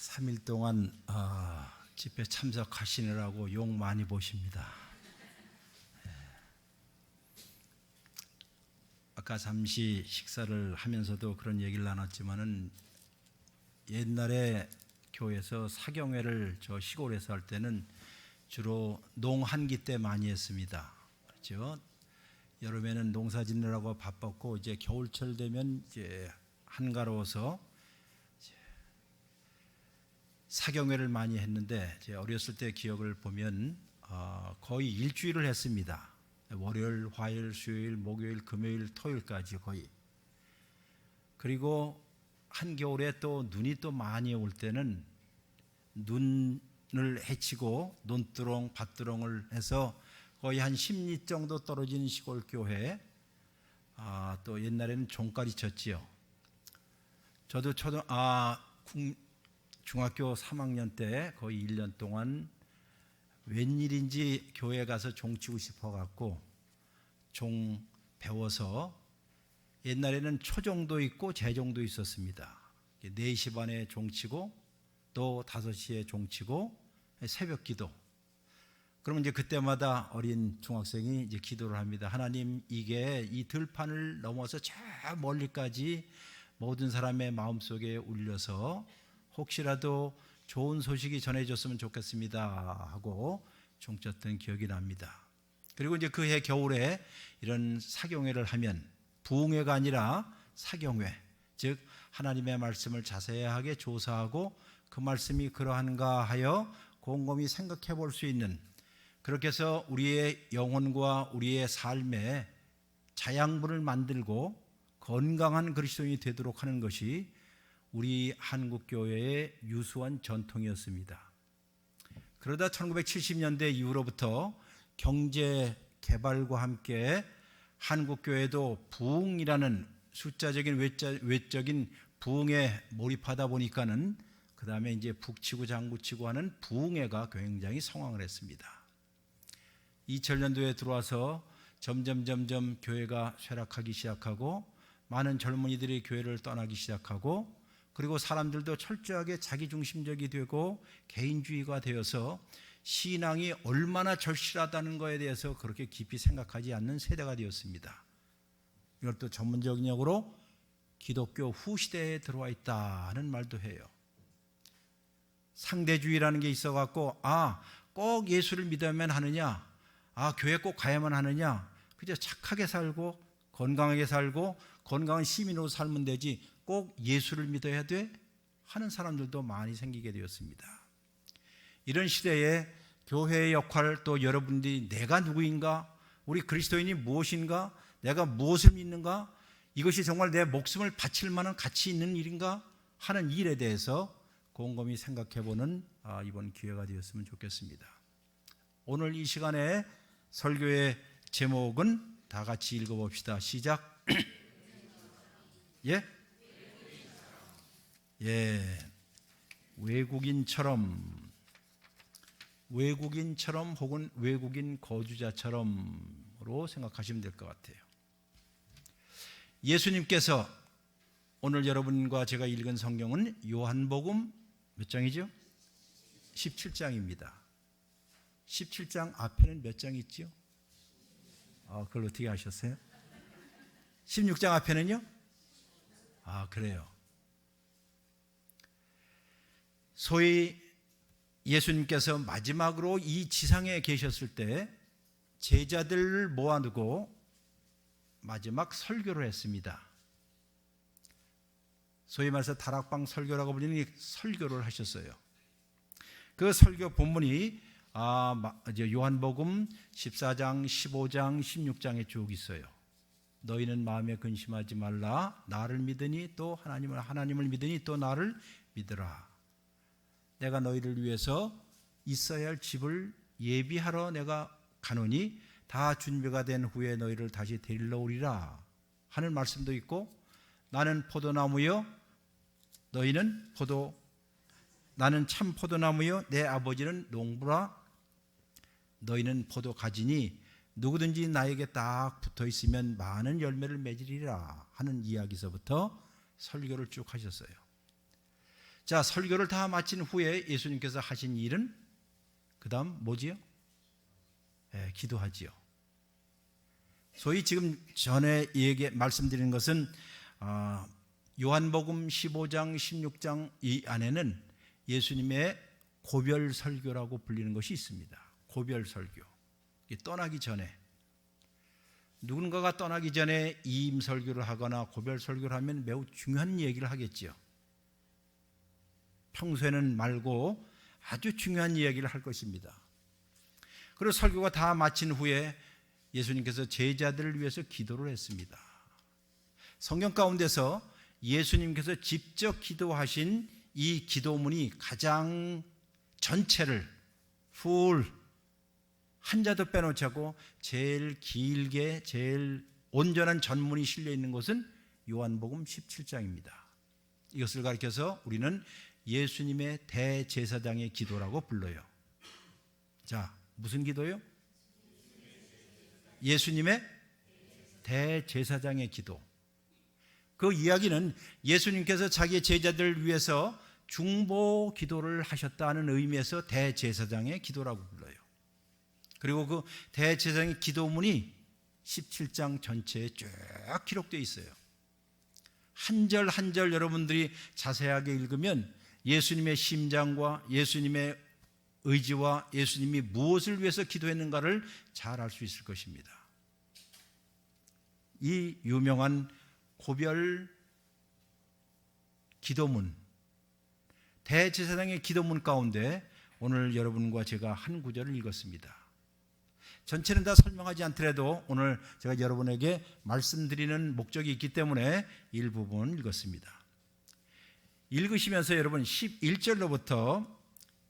3일 동안 집회 참석하시느라고 욕 많이 보십니다. 아까 잠시 식사를 하면서도 그런 얘기를 나눴지만은 옛날에 교회에서 사경회를 저 시골에서 할 때는 주로 농한기 때 많이 했습니다. 그렇죠? 여름에는 농사 짓느라고 바빴고 이제 겨울철 되면 이제 한가로워서 사경회를 많이 했는데 제 어렸을 때 기억을 보면 거의 일주일을 했습니다. 월요일, 화요일, 수요일, 목요일, 금요일, 토요일까지 거의. 그리고 한겨울에 또 눈이 또 많이 올 때는 눈을 헤치고 논두렁, 밭두렁을 해서 거의 한 10리 정도 떨어진 시골 교회, 또 옛날에는 종까지 쳤지요. 저도 중학교 3학년 때 거의 1년 동안 웬일인지 교회 가서 종 치고 싶어갖고 종 배워서, 옛날에는 초종도 있고 재종도 있었습니다. 4시 반에 종 치고 또 5시에 종 치고 새벽 기도. 그러면 이제 그때마다 어린 중학생이 이제 기도를 합니다. 하나님, 이게 이 들판을 넘어서 저 멀리까지 모든 사람의 마음속에 울려서 혹시라도 좋은 소식이 전해졌으면 좋겠습니다 하고 종 쳤던 기억이 납니다. 그리고 이제 그해 겨울에 이런 사경회를 하면 부흥회가 아니라 사경회, 즉 하나님의 말씀을 자세하게 조사하고 그 말씀이 그러한가 하여 곰곰이 생각해 볼 수 있는, 그렇게 해서 우리의 영혼과 우리의 삶에 자양분을 만들고 건강한 그리스도인이 되도록 하는 것이 우리 한국교회의 유수한 전통이었습니다. 그러다 1970년대 이후로부터 경제 개발과 함께 한국교회도 부흥이라는 숫자적인 외적인 부흥에 몰입하다 보니까는 그 다음에 이제 북치고 장구치고 하는 부흥회가 굉장히 성황을 했습니다. 2000년도에 들어와서 점점 교회가 쇠락하기 시작하고 많은 젊은이들이 교회를 떠나기 시작하고, 그리고 사람들도 철저하게 자기중심적이 되고 개인주의가 되어서 신앙이 얼마나 절실하다는 것에 대해서 그렇게 깊이 생각하지 않는 세대가 되었습니다. 이걸 또 전문적인 용어로 기독교 후시대에 들어와 있다는 말도 해요. 상대주의라는 게 있어갖고 꼭 예수를 믿어야만 하느냐, 교회 꼭 가야만 하느냐, 그저 착하게 살고 건강하게 살고 건강한 시민으로 살면 되지 꼭 예수를 믿어야 돼? 하는 사람들도 많이 생기게 되었습니다. 이런 시대에 교회의 역할, 또 여러분들이 내가 누구인가, 우리 그리스도인이 무엇인가, 내가 무엇을 믿는가, 이것이 정말 내 목숨을 바칠 만한 가치 있는 일인가 하는 일에 대해서 곰곰이 생각해보는 이번 기회가 되었으면 좋겠습니다. 오늘 이 시간에 설교의 제목은 다 같이 읽어봅시다. 시작. 외국인처럼 혹은 외국인 거주자처럼으로 생각하시면 될 것 같아요. 예수님께서, 오늘 여러분과 제가 읽은 성경은 요한복음 몇 장이죠? 17장입니다. 17장 앞에는 몇 장 있죠? 그걸 어떻게 아셨어요? 16장 앞에는요? 그래요. 소위 예수님께서 마지막으로 이 지상에 계셨을 때 제자들을 모아두고 마지막 설교를 했습니다. 소위 말해서 다락방 설교라고 불리는 설교를 하셨어요. 그 설교 본문이 요한복음 14장, 15장, 16장에 쭉 있어요. 너희는 마음에 근심하지 말라. 나를 믿으니 또 하나님을 믿으니 또 나를 믿으라. 내가 너희를 위해서 있어야 할 집을 예비하러 내가 가노니 다 준비가 된 후에 너희를 다시 데리러 오리라 하는 말씀도 있고, 나는 포도나무요 나는 참 포도나무요 내 아버지는 농부라. 너희는 포도가지니 누구든지 나에게 딱 붙어 있으면 많은 열매를 맺으리라 하는 이야기서부터 설교를 쭉 하셨어요. 자, 설교를 다 마친 후에 예수님께서 하신 일은 그 다음 뭐지요? 기도하지요. 소위 지금 전에 말씀드린 것은 요한복음 15장 16장 이 안에는 예수님의 고별 설교라고 불리는 것이 있습니다. 고별 설교. 떠나기 전에, 누군가가 떠나기 전에 이임 설교를 하거나 고별 설교를 하면 매우 중요한 얘기를 하겠지요. 평소에는 말고 아주 중요한 이야기를 할 것입니다. 그리고 설교가 다 마친 후에 예수님께서 제자들을 위해서 기도를 했습니다. 성경 가운데서 예수님께서 직접 기도하신 이 기도문이 가장 전체를 한자도 빼놓지 않고 제일 길게 제일 온전한 전문이 실려 있는 것은 요한복음 17장입니다. 이것을 가리켜서 우리는 예수님의 대제사장의 기도라고 불러요. 자, 무슨 기도요? 예수님의 대제사장의 기도. 그 이야기는 예수님께서 자기의 제자들을 위해서 중보 기도를 하셨다는 의미에서 대제사장의 기도라고 불러요. 그리고 그 대제사장의 기도문이 17장 전체에 쭉 기록되어 있어요. 한 절 한 절 여러분들이 자세하게 읽으면 예수님의 심장과 예수님의 의지와 예수님이 무엇을 위해서 기도했는가를 잘 알 수 있을 것입니다. 이 유명한 고별 기도문, 대제사장의 기도문 가운데 오늘 여러분과 제가 한 구절을 읽었습니다. 전체는 다 설명하지 않더라도 오늘 제가 여러분에게 말씀드리는 목적이 있기 때문에 일부분 읽었습니다. 읽으시면서 여러분 11절로부터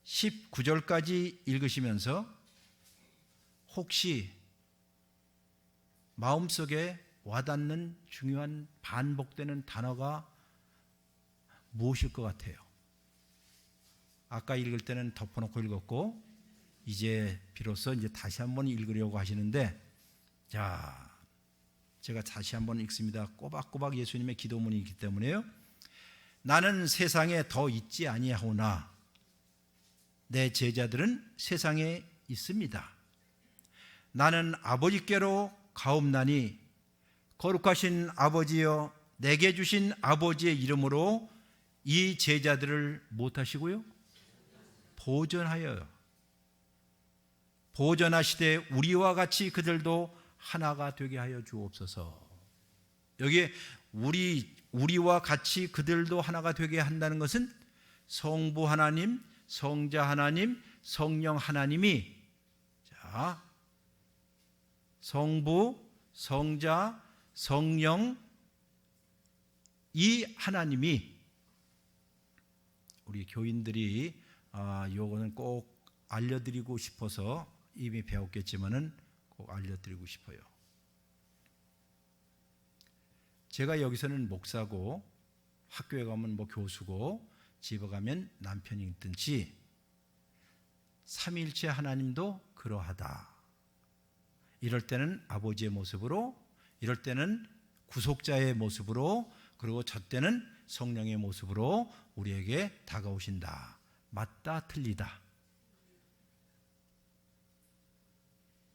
19절까지 읽으시면서 혹시 마음속에 와닿는 중요한 반복되는 단어가 무엇일 것 같아요? 아까 읽을 때는 덮어놓고 읽었고 이제 비로소 이제 다시 한번 읽으려고 하시는데, 자, 제가 다시 한번 읽습니다. 꼬박꼬박 예수님의 기도문이 있기 때문에요. 나는 세상에 더 있지 아니하오나 내 제자들은 세상에 있습니다. 나는 아버지께로 가옵나니 거룩하신 아버지여 내게 주신 아버지의 이름으로 이 제자들을 못하시고요 보존하시되 우리와 같이 그들도 하나가 되게 하여 주옵소서. 여기에 우리와 같이 그들도 하나가 되게 한다는 것은 성부 하나님, 성자 하나님, 성령 하나님이, 자, 성부, 성자, 성령, 이 하나님이, 우리 교인들이 요거는 꼭 알려드리고 싶어서 이미 배웠겠지만은 꼭 알려드리고 싶어요. 제가 여기서는 목사고 학교에 가면 뭐 교수고 집에 가면 남편이든지 삼위일체 하나님도 그러하다. 이럴 때는 아버지의 모습으로, 이럴 때는 구속자의 모습으로, 그리고 저 때는 성령의 모습으로 우리에게 다가오신다. 맞다 틀리다.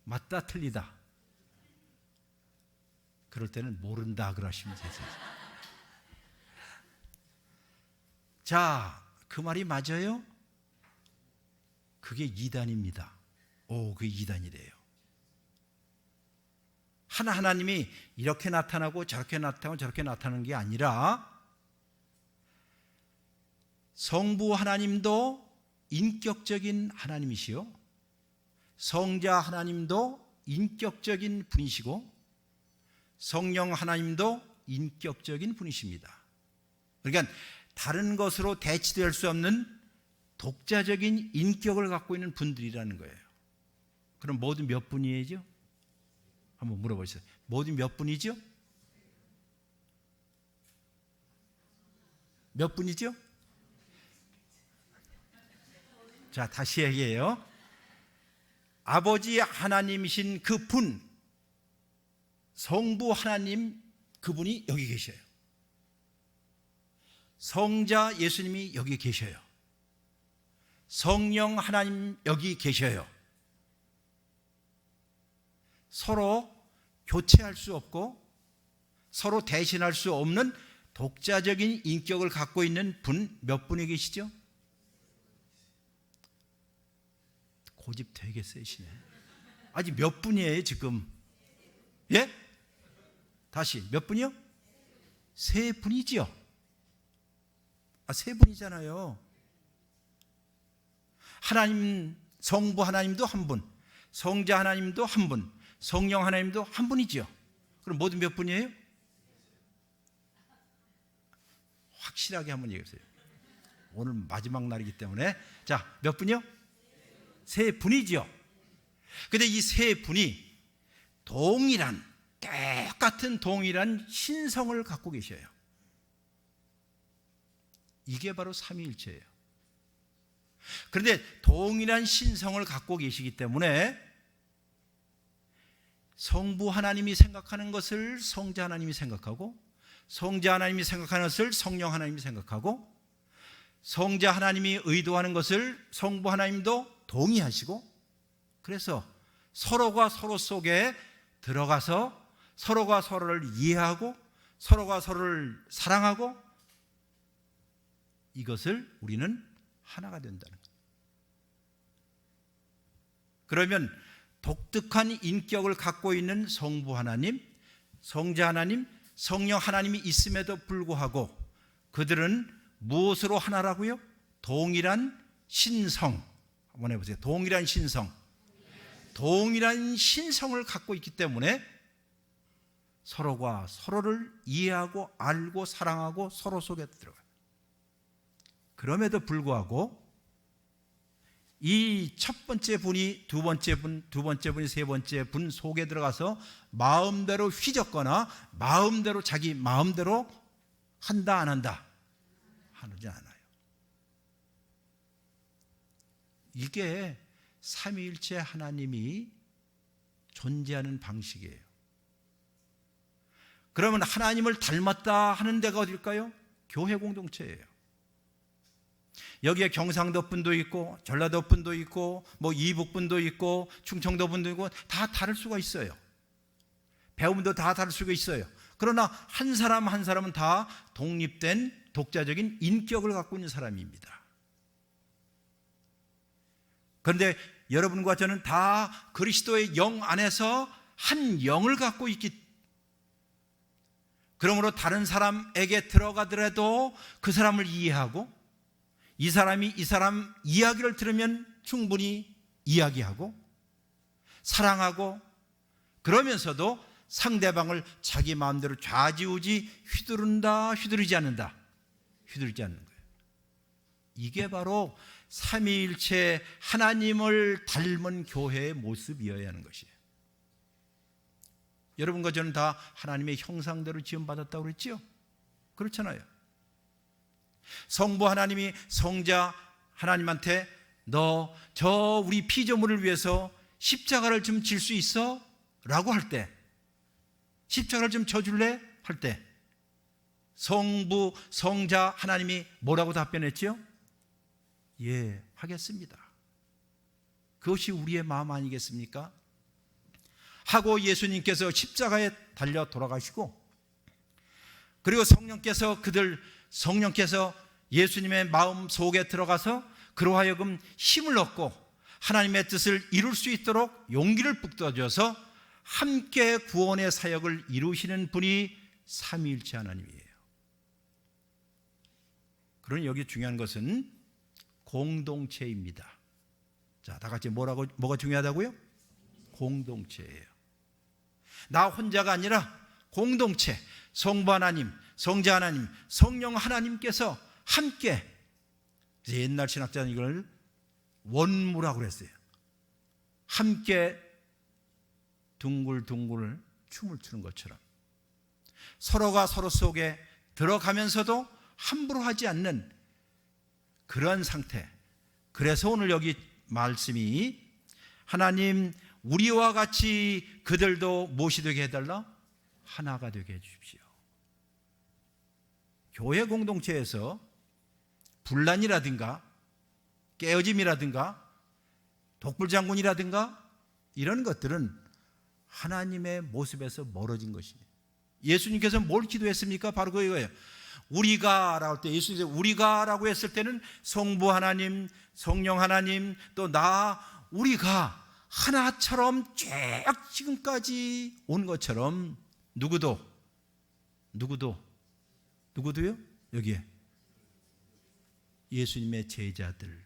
맞다 틀리다. 그럴 때는 모른다 그러시면 되세요. 자, 그 말이 맞아요? 그게 이단입니다. 그게 이단이래요. 하나님이 이렇게 나타나고 저렇게 나타나고 저렇게 나타나는 게 아니라 성부 하나님도 인격적인 하나님이시요, 성자 하나님도 인격적인 분이시고 성령 하나님도 인격적인 분이십니다. 그러니까 다른 것으로 대치될 수 없는 독자적인 인격을 갖고 있는 분들이라는 거예요. 그럼 모두 몇 분이죠? 한번 물어보세요. 모두 몇 분이죠? 몇 분이죠? 자, 다시 얘기해요. 아버지 하나님이신 그 분, 성부 하나님, 그분이 여기 계셔요. 성자 예수님이 여기 계셔요. 성령 하나님 여기 계셔요. 서로 교체할 수 없고 서로 대신할 수 없는 독자적인 인격을 갖고 있는 분 몇 분이 계시죠? 고집 되게 세시네. 아직 몇 분이에요 지금? 예? 다시 몇 분이요? 세 분이지요. 세 분이잖아요. 하나님, 성부 하나님도 한 분, 성자 하나님도 한 분, 성령 하나님도 한 분이지요. 그럼 모두 몇 분이에요? 확실하게 한번 얘기해보세요. 오늘 마지막 날이기 때문에. 자, 몇 분이요? 세 분이지요. 근데 이 세 분이 똑같은 동일한 신성을 갖고 계셔요. 이게 바로 삼위일체예요. 그런데 동일한 신성을 갖고 계시기 때문에 성부 하나님이 생각하는 것을 성자 하나님이 생각하고, 성자 하나님이 생각하는 것을 성령 하나님이 생각하고, 성자 하나님이 의도하는 것을 성부 하나님도 동의하시고, 그래서 서로가 서로 속에 들어가서 서로가 서로를 이해하고 서로가 서로를 사랑하고, 이것을 우리는 하나가 된다는 거예요. 그러면 독특한 인격을 갖고 있는 성부 하나님, 성자 하나님, 성령 하나님이 있음에도 불구하고 그들은 무엇으로 하나라고요? 동일한 신성. 한번 해보세요. 동일한 신성. 동일한 신성을 갖고 있기 때문에 서로가 서로를 이해하고 알고 사랑하고 서로 속에 들어가요. 그럼에도 불구하고 이 첫 번째 분이 두 번째 분, 두 번째 분이 세 번째 분 속에 들어가서 마음대로 휘젓거나 마음대로 자기 마음대로 한다 안 한다? 하지 않아요. 이게 삼위일체 하나님이 존재하는 방식이에요. 그러면 하나님을 닮았다 하는 데가 어딜까요? 교회 공동체예요. 여기에 경상도 분도 있고 전라도 분도 있고 뭐 이북 분도 있고 충청도 분도 있고 다 다를 수가 있어요. 배움도 다 다를 수가 있어요. 그러나 한 사람 한 사람은 다 독립된 독자적인 인격을 갖고 있는 사람입니다. 그런데 여러분과 저는 다 그리스도의 영 안에서 한 영을 갖고 있기, 그러므로 다른 사람에게 들어가더라도 그 사람을 이해하고, 이 사람이 이 사람 이야기를 들으면 충분히 이야기하고 사랑하고, 그러면서도 상대방을 자기 마음대로 좌지우지 휘두른다, 휘두르지 않는다, 휘두르지 않는 거예요. 이게 바로 삼위일체 하나님을 닮은 교회의 모습이어야 하는 것이에요. 여러분과 저는 다 하나님의 형상대로 지음받았다고 그랬죠? 그렇잖아요. 성부 하나님이 성자 하나님한테 너 저 우리 피조물을 위해서 십자가를 좀 질 수 있어? 라고 할 때, 십자가를 좀 져줄래? 할 때 성부 성자 하나님이 뭐라고 답변했죠? 예, 하겠습니다. 그것이 우리의 마음 아니겠습니까? 하고 예수님께서 십자가에 달려 돌아가시고, 그리고 성령께서 예수님의 마음 속에 들어가서 그로 하여금 힘을 얻고 하나님의 뜻을 이룰 수 있도록 용기를 북돋아줘서 함께 구원의 사역을 이루시는 분이 삼위일체 하나님이에요. 그러니 여기 중요한 것은 공동체입니다. 자, 다 같이 뭐가 중요하다고요? 공동체예요. 나 혼자가 아니라 공동체, 성부 하나님, 성자 하나님, 성령 하나님께서 함께, 옛날 신학자는 이걸 원무라고 그랬어요. 함께 둥글둥글 춤을 추는 것처럼 서로가 서로 속에 들어가면서도 함부로 하지 않는 그런 상태. 그래서 오늘 여기 말씀이 하나님 우리와 같이 그들도 무엇이 되게 해달라? 하나가 되게 해주십시오. 교회 공동체에서 분란이라든가 깨어짐이라든가 독불장군이라든가 이런 것들은 하나님의 모습에서 멀어진 것입니다. 예수님께서 뭘 기도했습니까? 바로 그거예요. 우리가라고 할 때, 예수님께서 우리가라고 했을 때는 성부 하나님, 성령 하나님, 또 우리가 하나처럼 쭉 지금까지 온 것처럼 누구도요? 여기에 예수님의 제자들,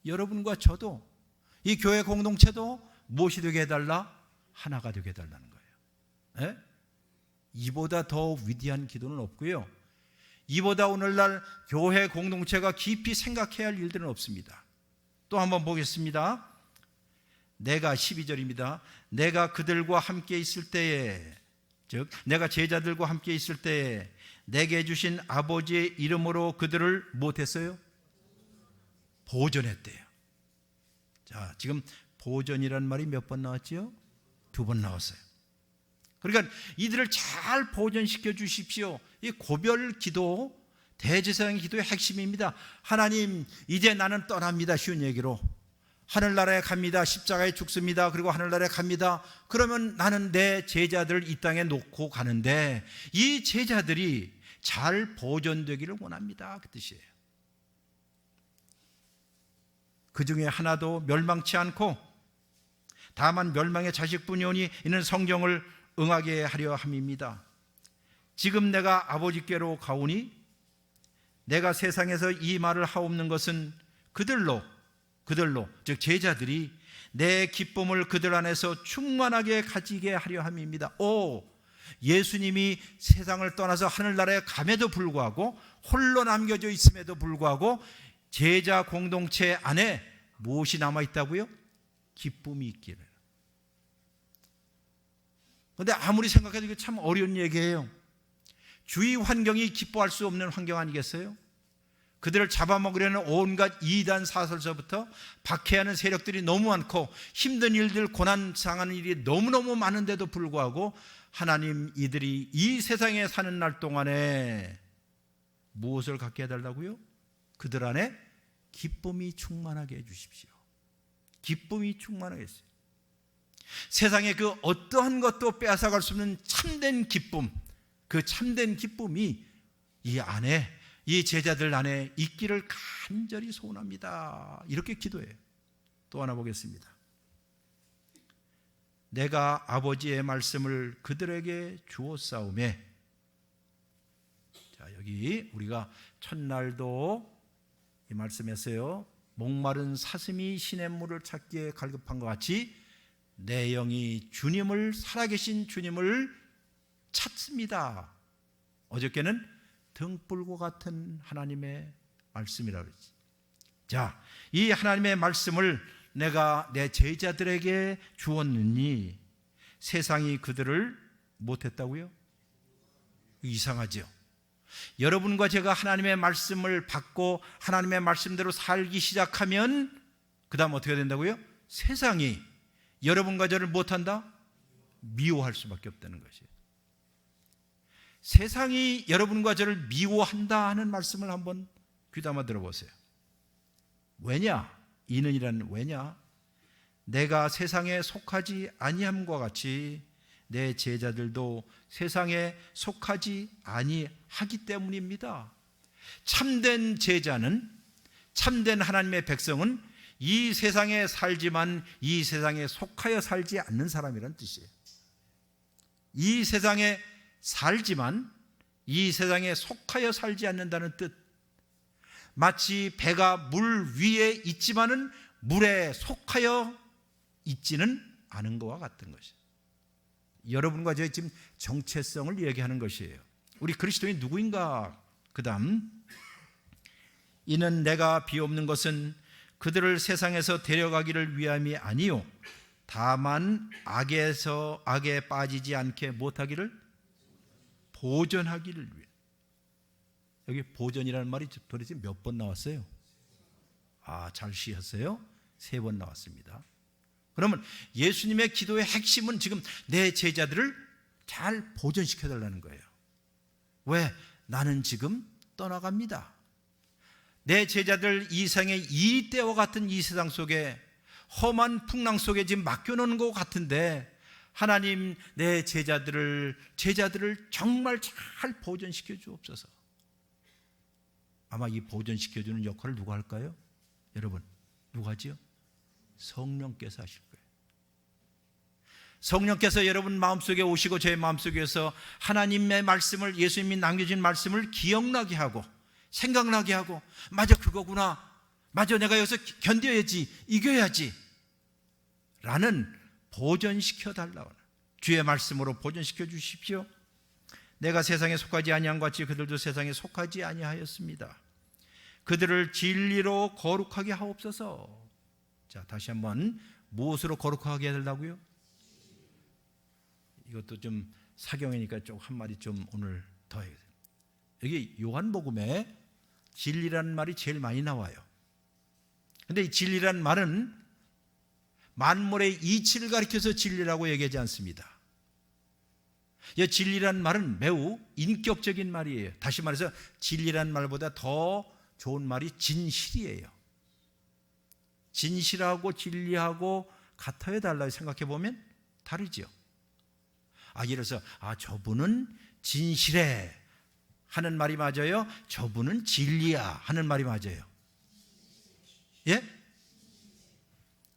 여러분과 저도, 이 교회 공동체도 무엇이 되게 해달라? 하나가 되게 해달라는 거예요. 예? 이보다 더 위대한 기도는 없고요, 이보다 오늘날 교회 공동체가 깊이 생각해야 할 일들은 없습니다. 또 한번 보겠습니다. 내가 12절입니다. 내가 그들과 함께 있을 때에, 즉 내가 제자들과 함께 있을 때에 내게 주신 아버지의 이름으로 그들을 못했어요? 보존했대요. 자, 지금 보존이라는 말이 몇 번 나왔죠? 2번 나왔어요. 그러니까 이들을 잘 보존시켜 주십시오. 이 고별 기도, 대제사장 기도의 핵심입니다. 하나님, 이제 나는 떠납니다. 쉬운 얘기로 하늘나라에 갑니다. 십자가에 죽습니다. 그리고 하늘나라에 갑니다. 그러면 나는 내 제자들을 이 땅에 놓고 가는데 이 제자들이 잘 보존되기를 원합니다. 그 뜻이에요. 그 중에 하나도 멸망치 않고 다만 멸망의 자식뿐이오니 이는 성경을 응하게 하려 함입니다. 지금 내가 아버지께로 가오니 내가 세상에서 이 말을 하옵는 것은 그들로, 즉 제자들이 내 기쁨을 그들 안에서 충만하게 가지게 하려 함입니다. 예수님이 세상을 떠나서 하늘나라에 감에도 불구하고, 홀로 남겨져 있음에도 불구하고 제자 공동체 안에 무엇이 남아있다고요? 기쁨이 있기를. 그런데 아무리 생각해도 이게 참 어려운 얘기예요. 주위 환경이 기뻐할 수 없는 환경 아니겠어요? 그들을 잡아먹으려는 온갖 이단 사설서부터 박해하는 세력들이 너무 많고 힘든 일들, 고난 상하는 일이 너무너무 많은데도 불구하고 하나님, 이들이 이 세상에 사는 날 동안에 무엇을 갖게 해달라고요? 그들 안에 기쁨이 충만하게 해주십시오. 기쁨이 충만하게 해주세요. 세상에 그 어떠한 것도 빼앗아갈 수 없는 참된 기쁨, 그 참된 기쁨이 이 안에, 이 제자들 안에 있기를 간절히 소원합니다. 이렇게 기도해요. 또 하나 보겠습니다. 내가 아버지의 말씀을 그들에게 주었사오매. 자, 여기 우리가 첫날도 이 말씀했어요. 목마른 사슴이 시냇물을 찾기에 갈급한 것 같이 내 영이 주님을, 살아계신 주님을 찾습니다. 어저께는 등불과 같은 하나님의 말씀이라고 그랬지. 자, 이 하나님의 말씀을 내가 내 제자들에게 주었느니 세상이 그들을 못했다고요? 이상하죠. 여러분과 제가 하나님의 말씀을 받고 하나님의 말씀대로 살기 시작하면 그 다음 어떻게 된다고요? 세상이 여러분과 저를 못한다? 미워할 수밖에 없다는 것이에요. 세상이 여러분과 저를 미워한다 하는 말씀을 한번 귀담아 들어보세요. 왜냐? 이는이란 왜냐? 내가 세상에 속하지 아니함과 같이 내 제자들도 세상에 속하지 아니하기 때문입니다. 참된 제자는, 참된 하나님의 백성은 이 세상에 살지만 이 세상에 속하여 살지 않는 사람이라는 뜻이에요. 이 세상에 살지만 이 세상에 속하여 살지 않는다는 뜻. 마치 배가 물 위에 있지만은 물에 속하여 있지는 않은 것과 같은 것이에요. 여러분과 저희 지금 정체성을 얘기하는 것이에요. 우리 그리스도인이 누구인가? 그 다음, 이는 내가 비옵는 것은 그들을 세상에서 데려가기를 위함이 아니요 다만 악에 빠지지 않게 못하기를 보존하기를 위해. 여기 보존이라는 말이 도대체 몇 번 나왔어요? 잘 쉬었어요? 3번 나왔습니다. 그러면 예수님의 기도의 핵심은 지금 내 제자들을 잘 보존시켜달라는 거예요. 왜? 나는 지금 떠나갑니다. 내 제자들 이생의 이때와 같은 이 세상 속에 험한 풍랑 속에 지금 맡겨놓는 것 같은데 하나님 내 제자들을 정말 잘 보존시켜 주옵소서. 아마 이 보존시켜주는 역할을 누가 할까요? 여러분 누가 하지요? 성령께서 하실 거예요. 성령께서 여러분 마음속에 오시고 제 마음속에서 하나님의 말씀을, 예수님이 남겨진 말씀을 기억나게 하고 생각나게 하고, 맞아 그거구나, 맞아 내가 여기서 견뎌야지, 이겨야지 라는 보존시켜 달라고, 주의 말씀으로 보존시켜 주십시오. 내가 세상에 속하지 아니한 것 같이 그들도 세상에 속하지 아니하였습니다. 그들을 진리로 거룩하게 하옵소서. 자, 다시 한번 무엇으로 거룩하게 해달라고요? 이것도 좀 사경이니까 좀 한마디 좀 오늘 더 해야 돼요. 여기 요한복음에 진리라는 말이 제일 많이 나와요. 근데 이 진리라는 말은 만물의 이치를 가리켜서 진리라고 얘기하지 않습니다. 이 진리라는 말은 매우 인격적인 말이에요. 다시 말해서 진리라는 말보다 더 좋은 말이 진실이에요. 진실하고 진리하고 같아야 달라고 생각해 보면 다르죠. 예를 들어서 저분은 진실해 하는 말이 맞아요? 저분은 진리야 하는 말이 맞아요? 예?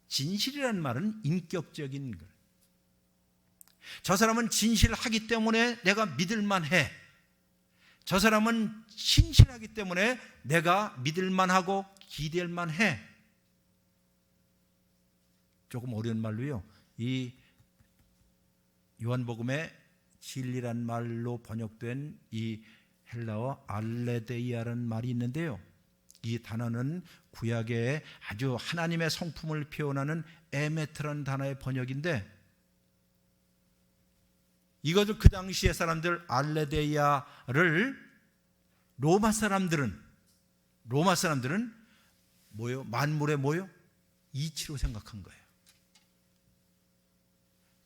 진실이라는 말은 인격적인 것. 저 사람은 진실하기 때문에 내가 믿을만해. 저 사람은 신실하기 때문에 내가 믿을만하고 기댈만해. 조금 어려운 말로요, 이 요한복음에 진리란 말로 번역된 이 헬라어 알레데이아라는 말이 있는데요, 이 단어는 구약의 아주 하나님의 성품을 표현하는 에메트라는 단어의 번역인데, 이것을 그 당시의 사람들 알레데이아를 로마 사람들은 뭐요? 만물의 뭐요? 이치로 생각한 거예요.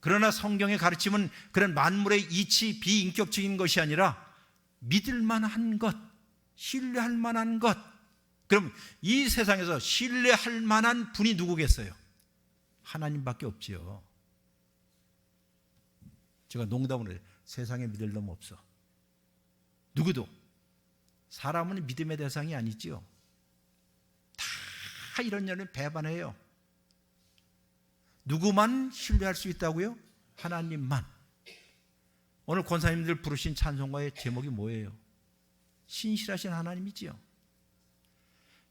그러나 성경의 가르침은 그런 만물의 이치, 비인격적인 것이 아니라 믿을 만한 것, 신뢰할 만한 것. 그럼 이 세상에서 신뢰할 만한 분이 누구겠어요? 하나님밖에 없지요. 제가 농담으로 해요. 세상에 믿을 놈 없어. 누구도. 사람은 믿음의 대상이 아니지요. 다 이런 년을 배반해요. 누구만 신뢰할 수 있다고요? 하나님만. 오늘 권사님들 부르신 찬송가의 제목이 뭐예요? 신실하신 하나님이지요.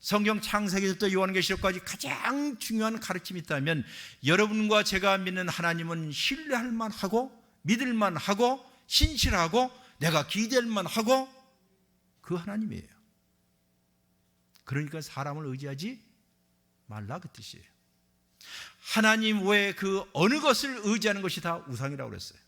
성경 창세기부터 요한계시록까지 가장 중요한 가르침이 있다면 여러분과 제가 믿는 하나님은 신뢰할 만하고 믿을 만하고 신실하고 내가 기댈 만하고 그 하나님이에요. 그러니까 사람을 의지하지 말라 그 뜻이에요. 하나님 외에 그 어느 것을 의지하는 것이 다 우상이라고 그랬어요.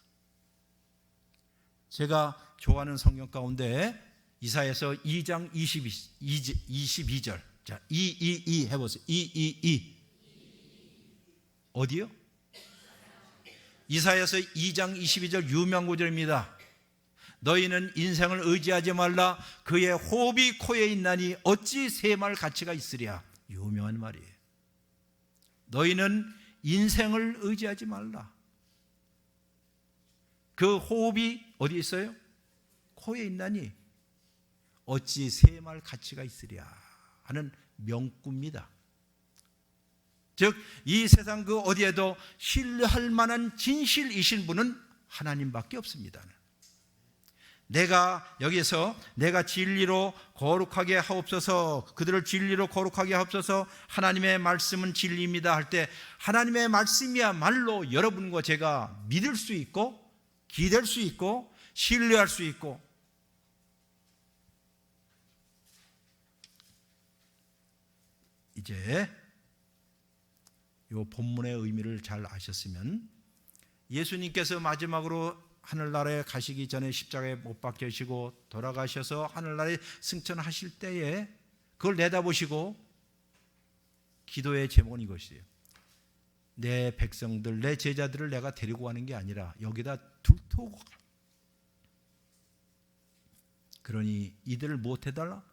제가 좋아하는 성경 가운데 이사야서 2장 22절. 자, 2 해보세요. 2 어디요? 이사야서 2장 22절 유명 구절입니다. 너희는 인생을 의지하지 말라. 그의 호흡이 코에 있나니 어찌 셈할 가치가 있으랴. 유명한 말이에요. 너희는 인생을 의지하지 말라. 그 호흡이 어디 있어요? 코에 있나니 어찌 셈할 가치가 있으랴 하는 명구입니다. 즉 이 세상 그 어디에도 신뢰할 만한 진실이신 분은 하나님밖에 없습니다. 내가 여기서 내가 진리로 거룩하게 하옵소서, 그들을 진리로 거룩하게 하옵소서, 하나님의 말씀은 진리입니다 할 때 하나님의 말씀이야말로 여러분과 제가 믿을 수 있고 기댈 수 있고 신뢰할 수 있고, 이제 이 본문의 의미를 잘 아셨으면 예수님께서 마지막으로 하늘나라에 가시기 전에 십자가에 못 박히시고 돌아가셔서 하늘나라에 승천하실 때에 그걸 내다보시고 기도의 제목은 이것이에요. 내 백성들, 내 제자들을 내가 데리고 가는 게 아니라 여기다 둘두고 그러니 이들을 못 해달라?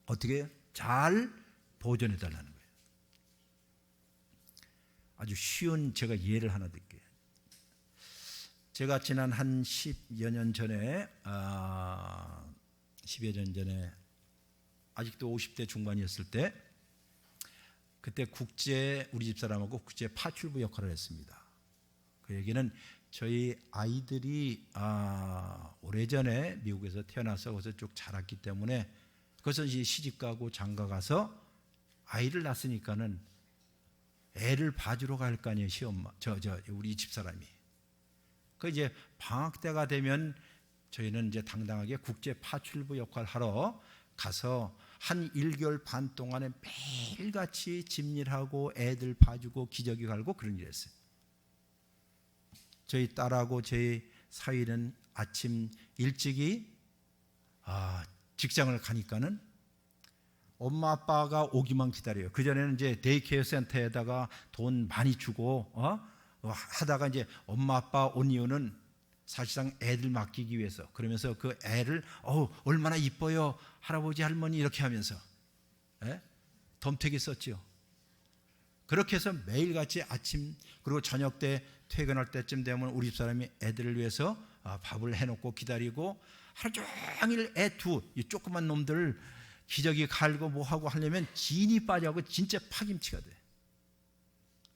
어떻게 해요? 잘 보존해달라는 거예요. 아주 쉬운 제가 예를 하나 드릴게요. 제가 지난 한 10여 년 전에 아직도 50대 중반이었을 때, 그때 우리 집사람하고 국제 파출부 역할을 했습니다. 그 얘기는 저희 아이들이 오래전에 미국에서 태어나서 거기서 쭉 자랐기 때문에, 거기서 이제 시집가고 장가가서 아이를 낳았으니까는 애를 봐주러 갈 거 아니에요, 시엄마. 우리 집사람이. 그 이제 방학 때가 되면 저희는 이제 당당하게 국제 파출부 역할을 하러 가서 한 1개월 반 동안에 매일같이 집일하고 애들 봐주고 기저귀 갈고 그런 일 했어요. 저희 딸하고 저희 사위는 아침 일찍이 직장을 가니까는 엄마 아빠가 오기만 기다려요. 그전에는 이제 데이케어 센터에다가 돈 많이 주고 하다가 이제 엄마 아빠 온 이유는 사실상 애들 맡기기 위해서, 그러면서 그 애를 얼마나 이뻐요 할아버지 할머니 이렇게 하면서 덤태기 썼죠. 그렇게 해서 매일같이 아침 그리고 저녁 때 퇴근할 때쯤 되면 우리 집사람이 애들을 위해서 밥을 해놓고 기다리고, 하루 종일 이 조그만 놈들 기저귀 갈고 뭐하고 하려면 진이 빠져고 진짜 파김치가 돼.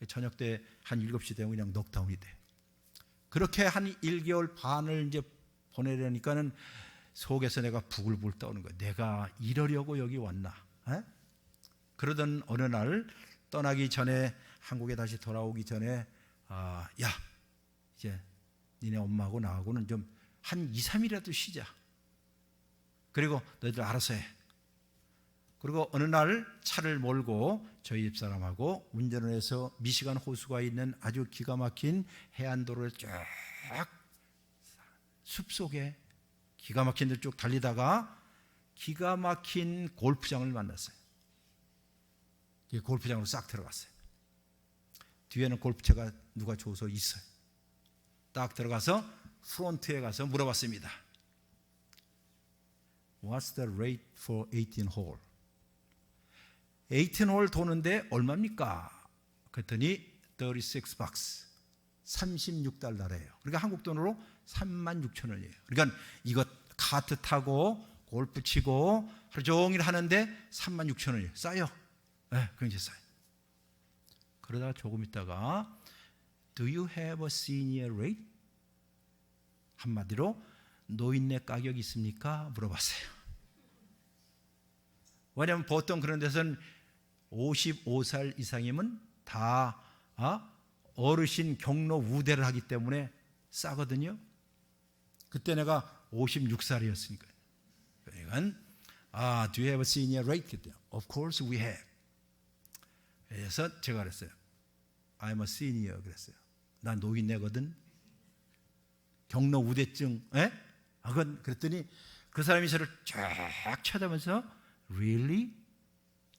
저녁 때 한 7시 되면 그냥 넉다운이 돼. 그렇게 한 1개월 반을 이제 보내려니까는 속에서 내가 부글부글 떠오는 거야. 내가 이러려고 여기 왔나? 그러던 어느 날 떠나기 전에, 한국에 다시 돌아오기 전에 야, 이제 니네 엄마하고 나하고는 좀 한 2, 3일이라도 쉬자. 그리고 너희들 알아서 해. 그리고 어느 날 차를 몰고 저희 집사람하고 운전을 해서 미시간 호수가 있는 아주 기가 막힌 해안도로를 쫙 숲속에 기가 막힌 데 쭉 달리다가 기가 막힌 골프장을 만났어요. 골프장으로 싹 들어갔어요. 뒤에는 골프채가 누가 줘서 있어요. 딱 들어가서 프론트에 가서 물어봤습니다. What's the rate for 18 hole? 18홀 도는데 얼마입니까? 그랬더니 36 bucks, $36래요. 그러니까 한국 돈으로 36,000원이에요. 그러니까 이거 카트 타고 골프 치고 하루 종일 하는데 36,000원이에요. 싸요. 네, 굉장히 싸요. 그러다가 조금 있다가 Do you have a senior rate? 한마디로 노인네 가격 있습니까? 물어봤어요. 왜냐하면 보통 그런 데서는 55살 이상이면 다 어르신 경로 우대를 하기 때문에 싸거든요. 그때 내가 56살이었으니까요. 그러니까 Do you have a senior rate? 그랬더니 Of course we have. 그래서 제가 그랬어요. I'm a senior 그랬어요. 난 노인네거든. 경로 우대증. 그랬더니 그 사람이 저를 쫙 쳐다보면서 Really?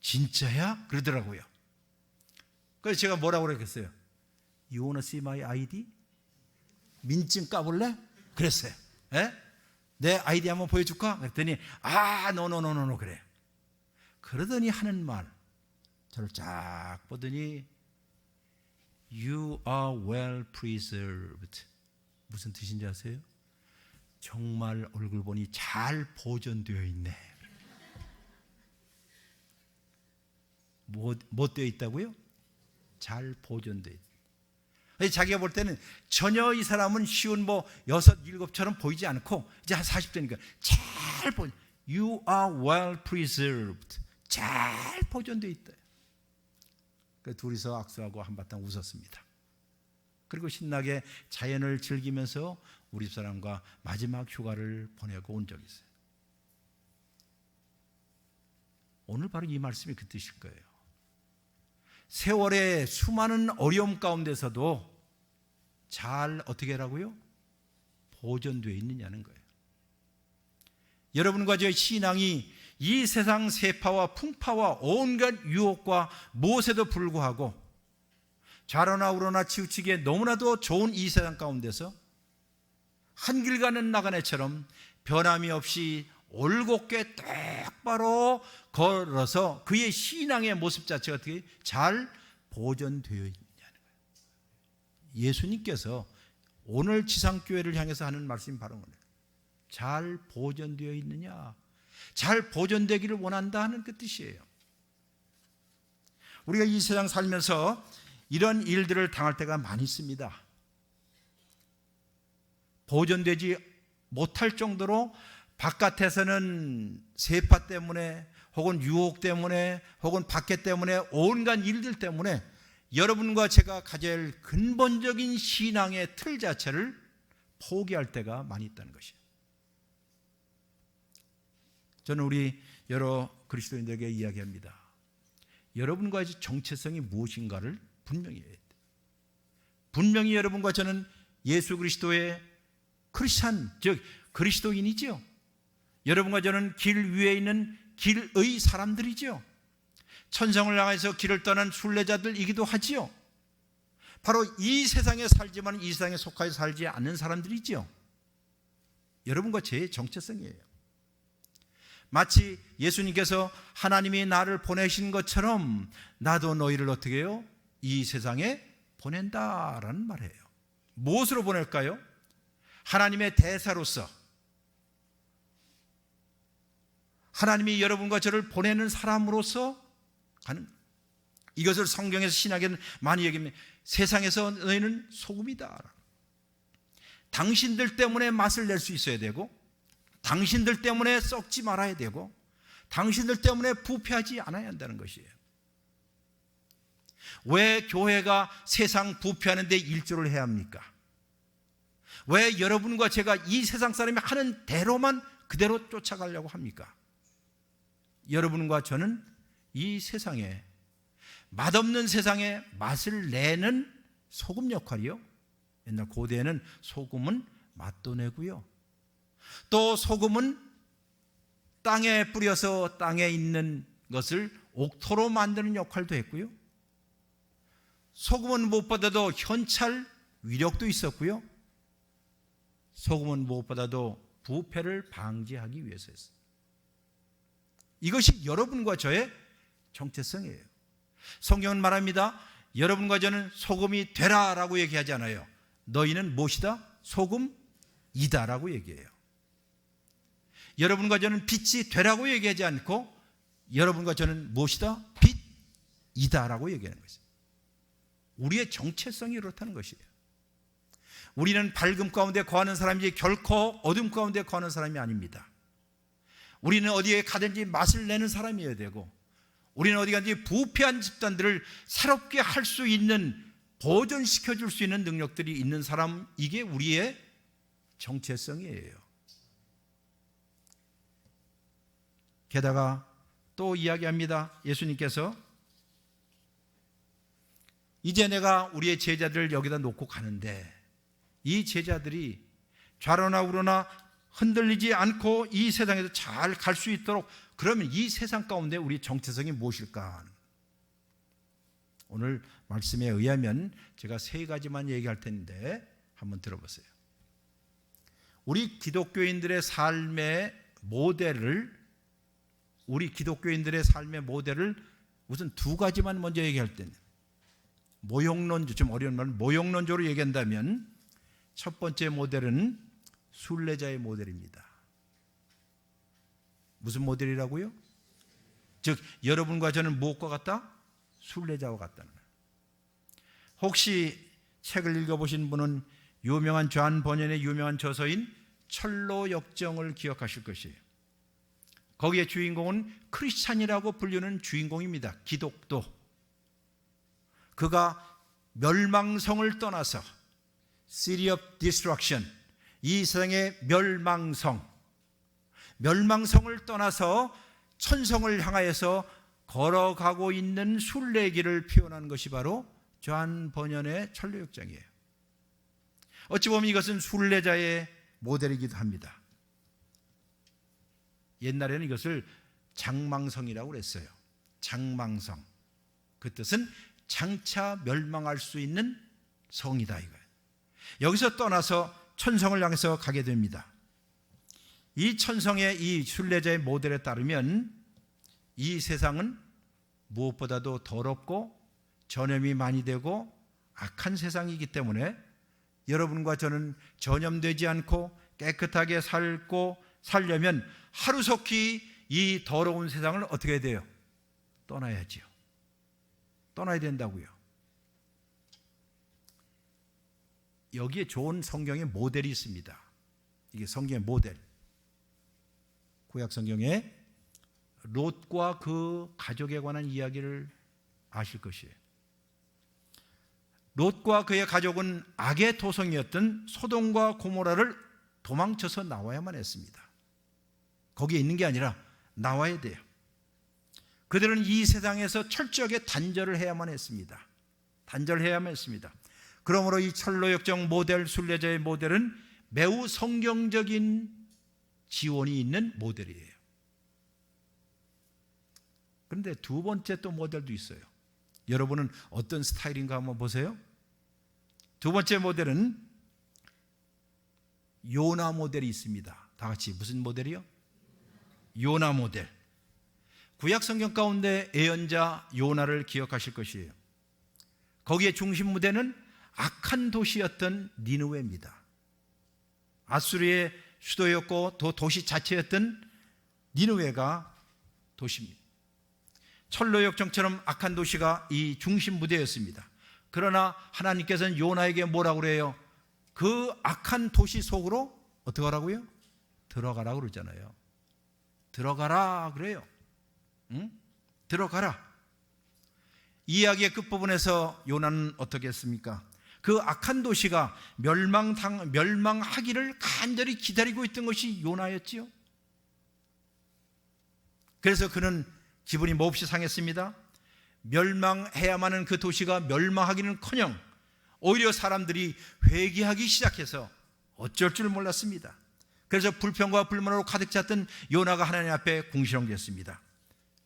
진짜야? 그러더라고요. 그래서 제가 뭐라고 그랬겠어요? You wanna see my ID? 민증 까볼래? 그랬어요. 내 아이디 한번 보여줄까? 그랬더니 no 그래. 그러더니 하는 말, 저를 쫙 보더니 You are well preserved. 무슨 뜻인지 아세요? 정말 얼굴 보니 잘 보존되어 있네. 뭐 되어 있다고요? 잘 보존되어 있다. 자기가 볼 때는 전혀 이 사람은 쉬운 6, 7처럼 보이지 않고 이제 한 40대니까 잘 You are well preserved. 잘 보존되어 있다. 그래서 둘이서 악수하고 한바탕 웃었습니다. 그리고 신나게 자연을 즐기면서 우리 집사람과 마지막 휴가를 보내고 온 적이 있어요. 오늘 바로 이 말씀이 그 뜻일 거예요. 세월의 수많은 어려움 가운데서도 잘 어떻게 하라고요? 보존되어 있느냐는 거예요. 여러분과 저의 신앙이 이 세상 세파와 풍파와 온갖 유혹과 무엇에도 불구하고 좌로나 우로나 치우치기에 너무나도 좋은 이 세상 가운데서 한 길 가는 나그네처럼 변함이 없이 올곧게 똑바로 걸어서 그의 신앙의 모습 자체가 어떻게 잘 보존되어 있느냐는 거예요. 예수님께서 오늘 지상교회를 향해서 하는 말씀이 바로 그거예요. 잘 보존되어 있느냐, 잘 보존되기를 원한다 하는 그 뜻이에요. 우리가 이 세상 살면서 이런 일들을 당할 때가 많이 있습니다. 보존되지 못할 정도로 바깥에서는 세파 때문에 혹은 유혹 때문에 혹은 박해 때문에 온갖 일들 때문에 여러분과 제가 가져야 할 근본적인 신앙의 틀 자체를 포기할 때가 많이 있다는 것이에요. 저는 우리 여러 그리스도인들에게 이야기합니다. 여러분과의 정체성이 무엇인가를 분명히 해야 돼요. 분명히 여러분과 저는 예수 그리스도의 크리스찬, 즉 그리스도인이죠. 여러분과 저는 길 위에 있는 길의 사람들이죠. 천성을 향해서 길을 떠난 순례자들이기도 하지요. 바로 이 세상에 살지만 이 세상에 속하여 살지 않는 사람들이지요. 여러분과 제 정체성이에요. 마치 예수님께서 하나님이 나를 보내신 것처럼 나도 너희를 어떻게 해요? 이 세상에 보낸다라는 말이에요. 무엇으로 보낼까요? 하나님의 대사로서, 하나님이 여러분과 저를 보내는 사람으로서 가는, 이것을 성경에서 신학에는 많이 얘기합니다. 세상에서 너희는 소금이다. 당신들 때문에 맛을 낼 수 있어야 되고, 당신들 때문에 썩지 말아야 되고, 당신들 때문에 부패하지 않아야 한다는 것이에요. 왜 교회가 세상 부패하는 데 일조를 해야 합니까? 왜 여러분과 제가 이 세상 사람이 하는 대로만 그대로 쫓아가려고 합니까? 여러분과 저는 이 세상에, 맛없는 세상에 맛을 내는 소금 역할이요. 옛날 고대에는 소금은 맛도 내고요, 또 소금은 땅에 뿌려서 땅에 있는 것을 옥토로 만드는 역할도 했고요, 소금은 무엇보다도 현찰 위력도 있었고요, 소금은 무엇보다도 부패를 방지하기 위해서였어요. 이것이 여러분과 저의 정체성이에요. 성경은 말합니다. 여러분과 저는 소금이 되라라고 얘기하지 않아요. 너희는 무엇이다? 소금이다라고 얘기해요. 여러분과 저는 빛이 되라고 얘기하지 않고 여러분과 저는 무엇이다? 빛이다라고 얘기하는 것이에요. 우리의 정체성이 이렇다는 것이에요. 우리는 밝음 가운데 거하는 사람이지 결코 어둠 가운데 거하는 사람이 아닙니다. 우리는 어디에 가든지 맛을 내는 사람이어야 되고, 우리는 어디 가든지 부패한 집단들을 새롭게 할 수 있는, 보존시켜 줄 수 있는 능력들이 있는 사람, 이게 우리의 정체성이에요. 게다가 또 이야기합니다. 예수님께서 이제 내가 우리의 제자들을 여기다 놓고 가는데 이 제자들이 좌로나 우로나 흔들리지 않고 이 세상에서 잘 갈 수 있도록, 그러면 이 세상 가운데 우리 정체성이 무엇일까? 오늘 말씀에 의하면 제가 3가지만 얘기할 텐데 한번 들어보세요. 우리 기독교인들의 삶의 모델을, 우리 기독교인들의 삶의 모델을 우선 2가지만 먼저 얘기할 때는, 모형론조, 좀 어려운 말, 모형론조로 얘기한다면 첫 번째 모델은 순례자의 모델입니다. 무슨 모델이라고요? 즉 여러분과 저는 무엇과 같다? 순례자와 같다는 거예요. 혹시 책을 읽어보신 분은 유명한 존 버년의 유명한 저서인 철로 역정을 기억하실 것이에요. 거기에 주인공은 크리스찬이라고 불리는 주인공입니다. 기독도. 그가 멸망성을 떠나서 City of Destruction, 이 세상의 멸망성을 떠나서 천성을 향하여서 걸어가고 있는 순례길을 표현한 것이 바로 존 버년의 철로역정이에요. 어찌 보면 이것은 순례자의 모델이기도 합니다. 옛날에는 이것을 장망성이라고 그랬어요. 장망성. 그 뜻은 장차 멸망할 수 있는 성이다 이거예요. 여기서 떠나서 천성을 향해서 가게 됩니다. 이 천성의 이 순례자의 모델에 따르면 이 세상은 무엇보다도 더럽고 전염이 많이 되고 악한 세상이기 때문에 여러분과 저는 전염되지 않고 깨끗하게 살려면 하루속히 이 더러운 세상을 어떻게 해야 돼요? 떠나야지요. 떠나야 된다고요. 여기에 좋은 성경의 모델이 있습니다. 이게 성경의 모델. 구약 성경에 롯과 그 가족에 관한 이야기를 아실 것이에요. 롯과 그의 가족은 악의 토성이었던 소돔과 고모라를 도망쳐서 나와야만 했습니다. 거기에 있는 게 아니라 나와야 돼요. 그들은 이 세상에서 철저하게 단절을 해야만 했습니다. 단절해야만 했습니다. 그러므로 이 철로역정 모델, 순례자의 모델은 매우 성경적인 지원이 있는 모델이에요. 그런데 두 번째 또 모델도 있어요. 여러분은 어떤 스타일인가 한번 보세요. 두 번째 모델은 요나 모델이 있습니다. 다 같이 무슨 모델이요? 요나 모델. 구약 성경 가운데 예언자 요나를 기억하실 것이에요. 거기에 중심 무대는 악한 도시였던 니느웨입니다. 아수르의 수도였고 또 도시 자체였던 니느웨가 도시입니다. 철로역정처럼 악한 도시가 이 중심 무대였습니다. 그러나 하나님께서는 요나에게 뭐라고 그래요? 그 악한 도시 속으로 어떻게 하라고요? 들어가라 그러잖아요. 들어가라 그래요. 응? 들어가라. 이야기의 끝부분에서 요나는 어떻게 했습니까? 그 악한 도시가 멸망하기를 간절히 기다리고 있던 것이 요나였지요. 그래서 그는 기분이 몹시 상했습니다. 멸망해야만 하는 그 도시가 멸망하기는커녕 오히려 사람들이 회개하기 시작해서 어쩔 줄 몰랐습니다. 그래서 불평과 불만으로 가득 찼던 요나가 하나님 앞에 궁시렁댔습니다.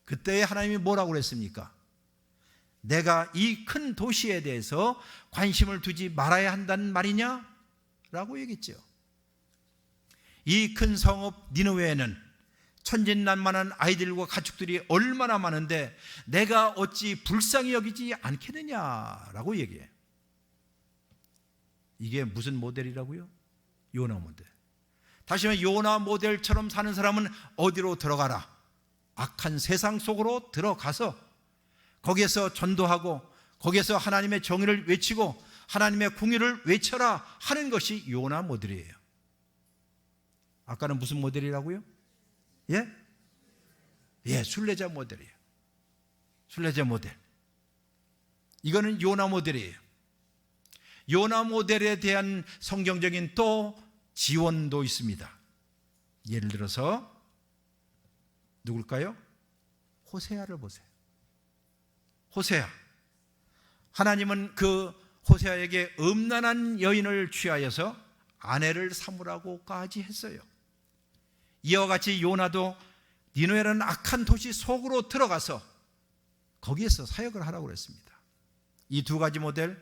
그때 하나님이 뭐라고 그랬습니까? 내가 이 큰 도시에 대해서 관심을 두지 말아야 한다는 말이냐? 라고 얘기했죠. 이 큰 성읍 니느웨에는 천진난만한 아이들과 가축들이 얼마나 많은데 내가 어찌 불쌍히 여기지 않겠느냐라고 얘기해요. 이게 무슨 모델이라고요? 요나 모델. 다시 말해 요나 모델처럼 사는 사람은 어디로 들어가라? 악한 세상 속으로 들어가서 거기에서 전도하고 거기에서 하나님의 정의를 외치고 하나님의 공의를 외쳐라 하는 것이 요나 모델이에요. 아까는 무슨 모델이라고요? 예, 순례자 모델이에요. 순례자 모델. 이거는 요나 모델이에요. 요나 모델에 대한 성경적인 또 지원도 있습니다. 예를 들어서 누굴까요? 호세아를 보세요. 호세아. 하나님은 그 호세아에게 음란한 여인을 취하여서 아내를 삼으라고까지 했어요. 이와 같이 요나도 니느웨라는 악한 도시 속으로 들어가서 거기에서 사역을 하라고 그랬습니다. 이 두 가지 모델,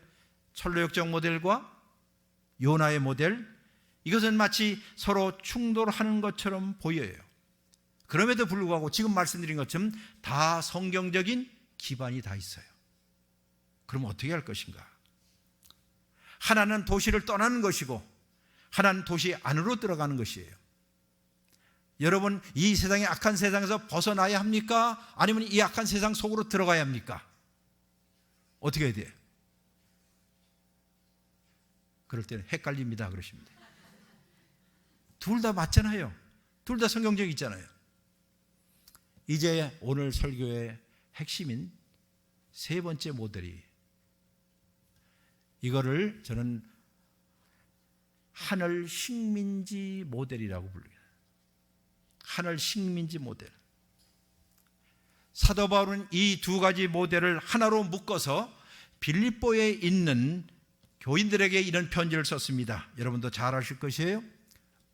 철로역정 모델과 요나의 모델, 이것은 마치 서로 충돌하는 것처럼 보여요. 그럼에도 불구하고 지금 말씀드린 것처럼 다 성경적인 기반이 다 있어요. 그럼 어떻게 할 것인가? 하나는 도시를 떠나는 것이고 하나는 도시 안으로 들어가는 것이에요. 여러분, 이 세상의 악한 세상에서 벗어나야 합니까? 아니면 이 악한 세상 속으로 들어가야 합니까? 어떻게 해야 돼요? 그럴 때는 헷갈립니다 그러십니다. 둘 다 맞잖아요. 둘 다 성경적이잖아요. 이제 오늘 설교의 핵심인 세 번째 모델이, 이거를 저는 하늘 식민지 모델이라고 불러요. 하늘 식민지 모델. 사도 바울은 이 두 가지 모델을 하나로 묶어서 빌립보에 있는 교인들에게 이런 편지를 썼습니다. 여러분도 잘 아실 것이에요.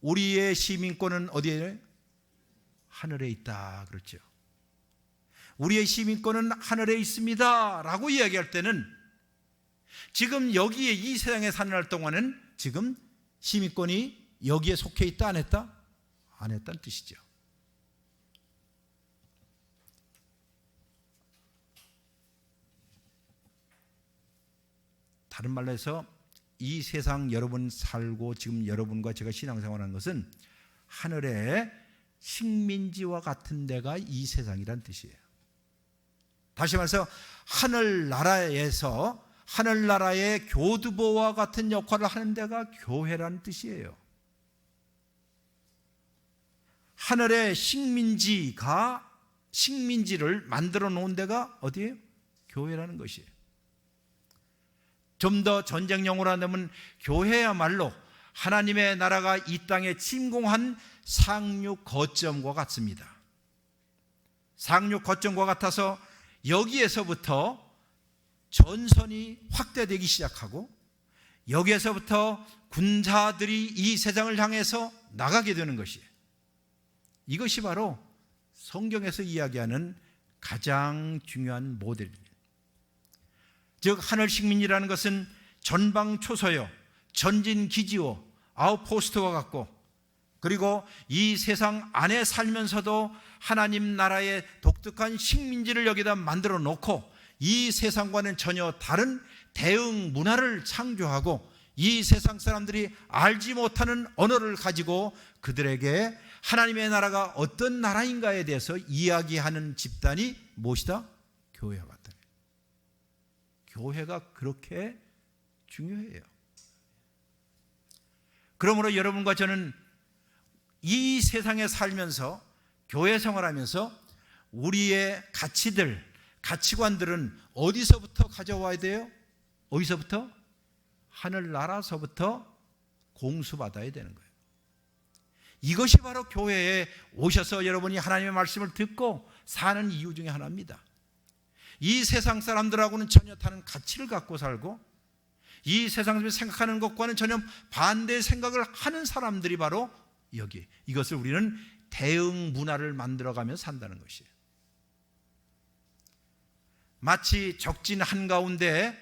우리의 시민권은 어디에? 하늘에 있다 그렇죠. 우리의 시민권은 하늘에 있습니다 라고 이야기할 때는 지금 여기에 이 세상에 사는 동안은 지금 시민권이 여기에 속해 있다 안 했다? 안 했다는 뜻이죠. 다른 말로 해서 이 세상 여러분 살고 지금 여러분과 제가 신앙생활하는 것은 하늘의 식민지와 같은 데가 이 세상이란 뜻이에요. 다시 말해서 하늘나라에서 하늘나라의 교두보와 같은 역할을 하는 데가 교회라는 뜻이에요. 하늘의 식민지를 만들어 놓은 데가 어디예요? 교회라는 것이에요. 좀 더 전쟁용어로 한다면 교회야말로 하나님의 나라가 이 땅에 침공한 상륙 거점과 같습니다. 상륙 거점과 같아서 여기에서부터 전선이 확대되기 시작하고 여기에서부터 군사들이 이 세상을 향해서 나가게 되는 것이에요. 이것이 바로 성경에서 이야기하는 가장 중요한 모델입니다. 즉 하늘 식민이라는 것은 전방초소요, 전진기지요, 아웃포스트와 같고, 그리고 이 세상 안에 살면서도 하나님 나라의 독특한 식민지를 여기다 만들어 놓고 이 세상과는 전혀 다른 대응 문화를 창조하고 이 세상 사람들이 알지 못하는 언어를 가지고 그들에게 하나님의 나라가 어떤 나라인가에 대해서 이야기하는 집단이 무엇이다? 교회와 같다. 교회가 그렇게 중요해요. 그러므로 여러분과 저는 이 세상에 살면서 교회 생활하면서 우리의 가치관들은 어디서부터 가져와야 돼요? 어디서부터? 하늘나라서부터 공수받아야 되는 거예요. 이것이 바로 교회에 오셔서 여러분이 하나님의 말씀을 듣고 사는 이유 중에 하나입니다. 이 세상 사람들하고는 전혀 다른 가치를 갖고 살고 이 세상에서 생각하는 것과는 전혀 반대의 생각을 하는 사람들이 바로 여기, 이것을 우리는 대응 문화를 만들어가며 산다는 것이에요. 마치 적진 한가운데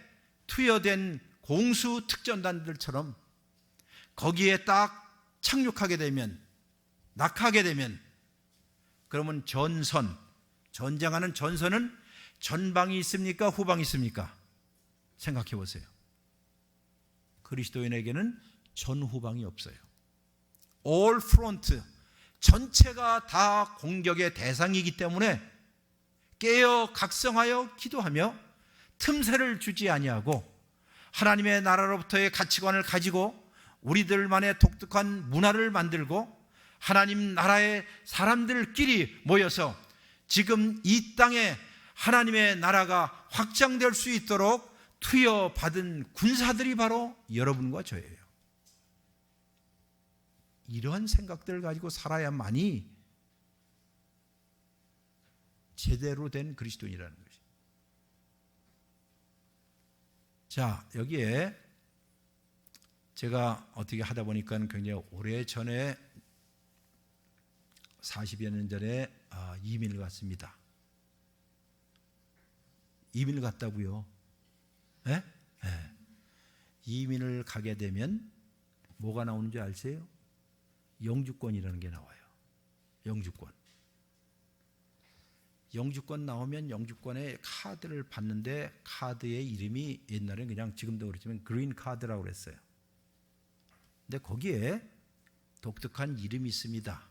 투여된 공수 특전단들처럼 거기에 딱 착륙하게 되면, 낙하게 되면, 그러면 전쟁하는 전선은 전방이 있습니까? 후방이 있습니까? 생각해 보세요. 그리스도인에게는 전후방이 없어요. All front, 전체가 다 공격의 대상이기 때문에 깨어 각성하여 기도하며 틈새를 주지 아니하고 하나님의 나라로부터의 가치관을 가지고 우리들만의 독특한 문화를 만들고 하나님 나라의 사람들끼리 모여서 지금 이 땅에 하나님의 나라가 확장될 수 있도록 투여받은 군사들이 바로 여러분과 저예요. 이러한 생각들을 가지고 살아야만이 제대로 된 그리스도인이라는 것이죠. 자, 여기에 제가 어떻게 하다 보니까 굉장히 오래전에 40여 년 전에 이민을 갔습니다. 이민을 갔다고요? 네? 네. 이민을 가게 되면 뭐가 나오는 줄 아세요? 영주권이라는 게 나와요. 영주권 나오면 영주권의 카드를 받는데 카드의 이름이 옛날에는 그냥 지금도 그렇지만 그린 카드라고 그랬어요. 근데 거기에 독특한 이름이 있습니다.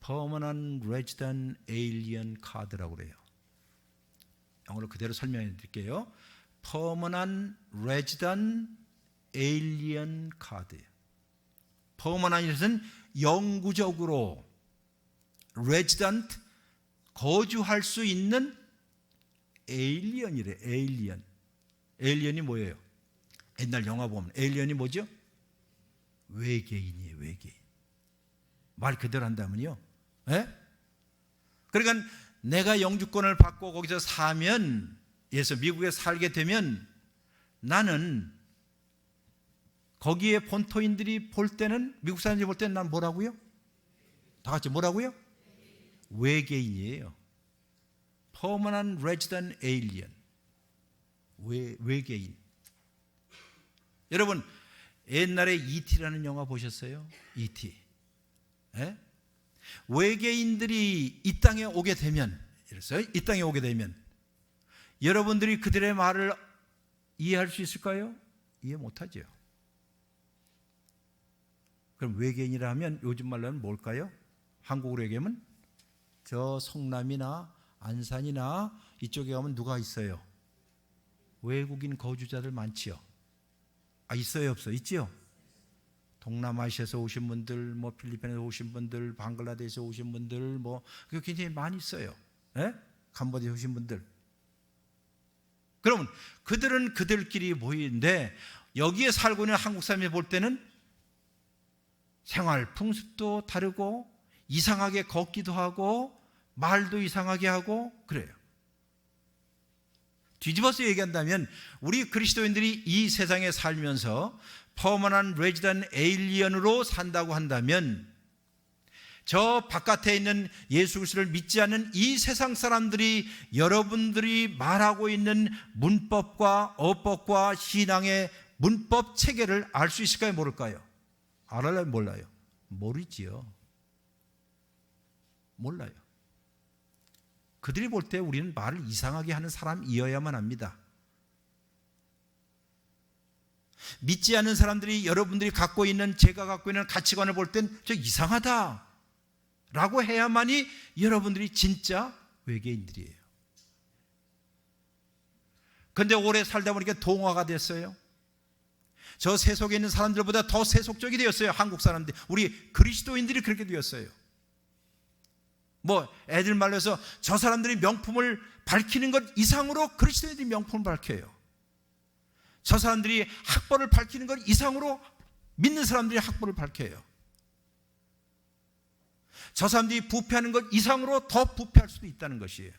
Permanent Resident Alien Card라고 그래요. 영어로 그대로 설명해 드릴게요. Permanent Resident Alien Card예요. Permanent은 영구적으로, Resident 거주할 수 있는 Alien이래. Alien이 뭐예요? 옛날 영화 보면 Alien이 뭐죠? 외계인이에요. 외계인. 말 그대로 한다면요. 네? 그러니까 내가 영주권을 받고 거기서 사면, 예서 미국에 살게 되면 나는 거기에 본토인들이 볼 때는, 미국 사람들이 볼 때는 난 뭐라고요? 다 같이 뭐라고요? 외계인이에요. Permanent Resident Alien. 외계인. 여러분, 옛날에 E.T.라는 영화 보셨어요? E.T. 예? 외계인들이 이 땅에 오게 되면, 이랬어요. 이 땅에 오게 되면 여러분들이 그들의 말을 이해할 수 있을까요? 이해 못하죠. 그럼 외계인이라 하면 요즘 말로는 뭘까요? 한국으로 얘기하면 저 성남이나 안산이나 이쪽에 가면 누가 있어요? 외국인 거주자들 많지요. 있어요, 없어요? 있지요. 동남아시아에서 오신 분들, 뭐 필리핀에서 오신 분들, 방글라데시에서 오신 분들, 뭐 굉장히 많이 있어요. 예? 캄보디아 오신 분들. 그러면 그들은 그들끼리 모이는데 여기에 살고 있는 한국 사람이 볼 때는 생활 풍습도 다르고 이상하게 걷기도 하고 말도 이상하게 하고 그래요. 뒤집어서 얘기한다면 우리 그리스도인들이 이 세상에 살면서 퍼머넌트 레지던트 에일리언으로 산다고 한다면 저 바깥에 있는 예수 그리스도를 믿지 않는 이 세상 사람들이 여러분들이 말하고 있는 문법과 어법과 신앙의 문법 체계를 알 수 있을까요? 모를까요? 알아요? 몰라요? 모르지요. 몰라요. 그들이 볼 때 우리는 말을 이상하게 하는 사람이어야만 합니다. 믿지 않는 사람들이 여러분들이 갖고 있는, 제가 갖고 있는 가치관을 볼 땐 저 이상하다 라고 해야만이 여러분들이 진짜 외계인들이에요. 그런데 오래 살다 보니까 동화가 됐어요. 저 세속에 있는 사람들보다 더 세속적이 되었어요. 한국 사람들, 우리 그리스도인들이 그렇게 되었어요. 뭐 애들 말로 해서 저 사람들이 명품을 밝히는 것 이상으로 그리스도인들이 명품을 밝혀요. 저 사람들이 학벌을 밝히는 것 이상으로 믿는 사람들이 학벌을 밝혀요. 저 사람들이 부패하는 것 이상으로 더 부패할 수도 있다는 것이에요.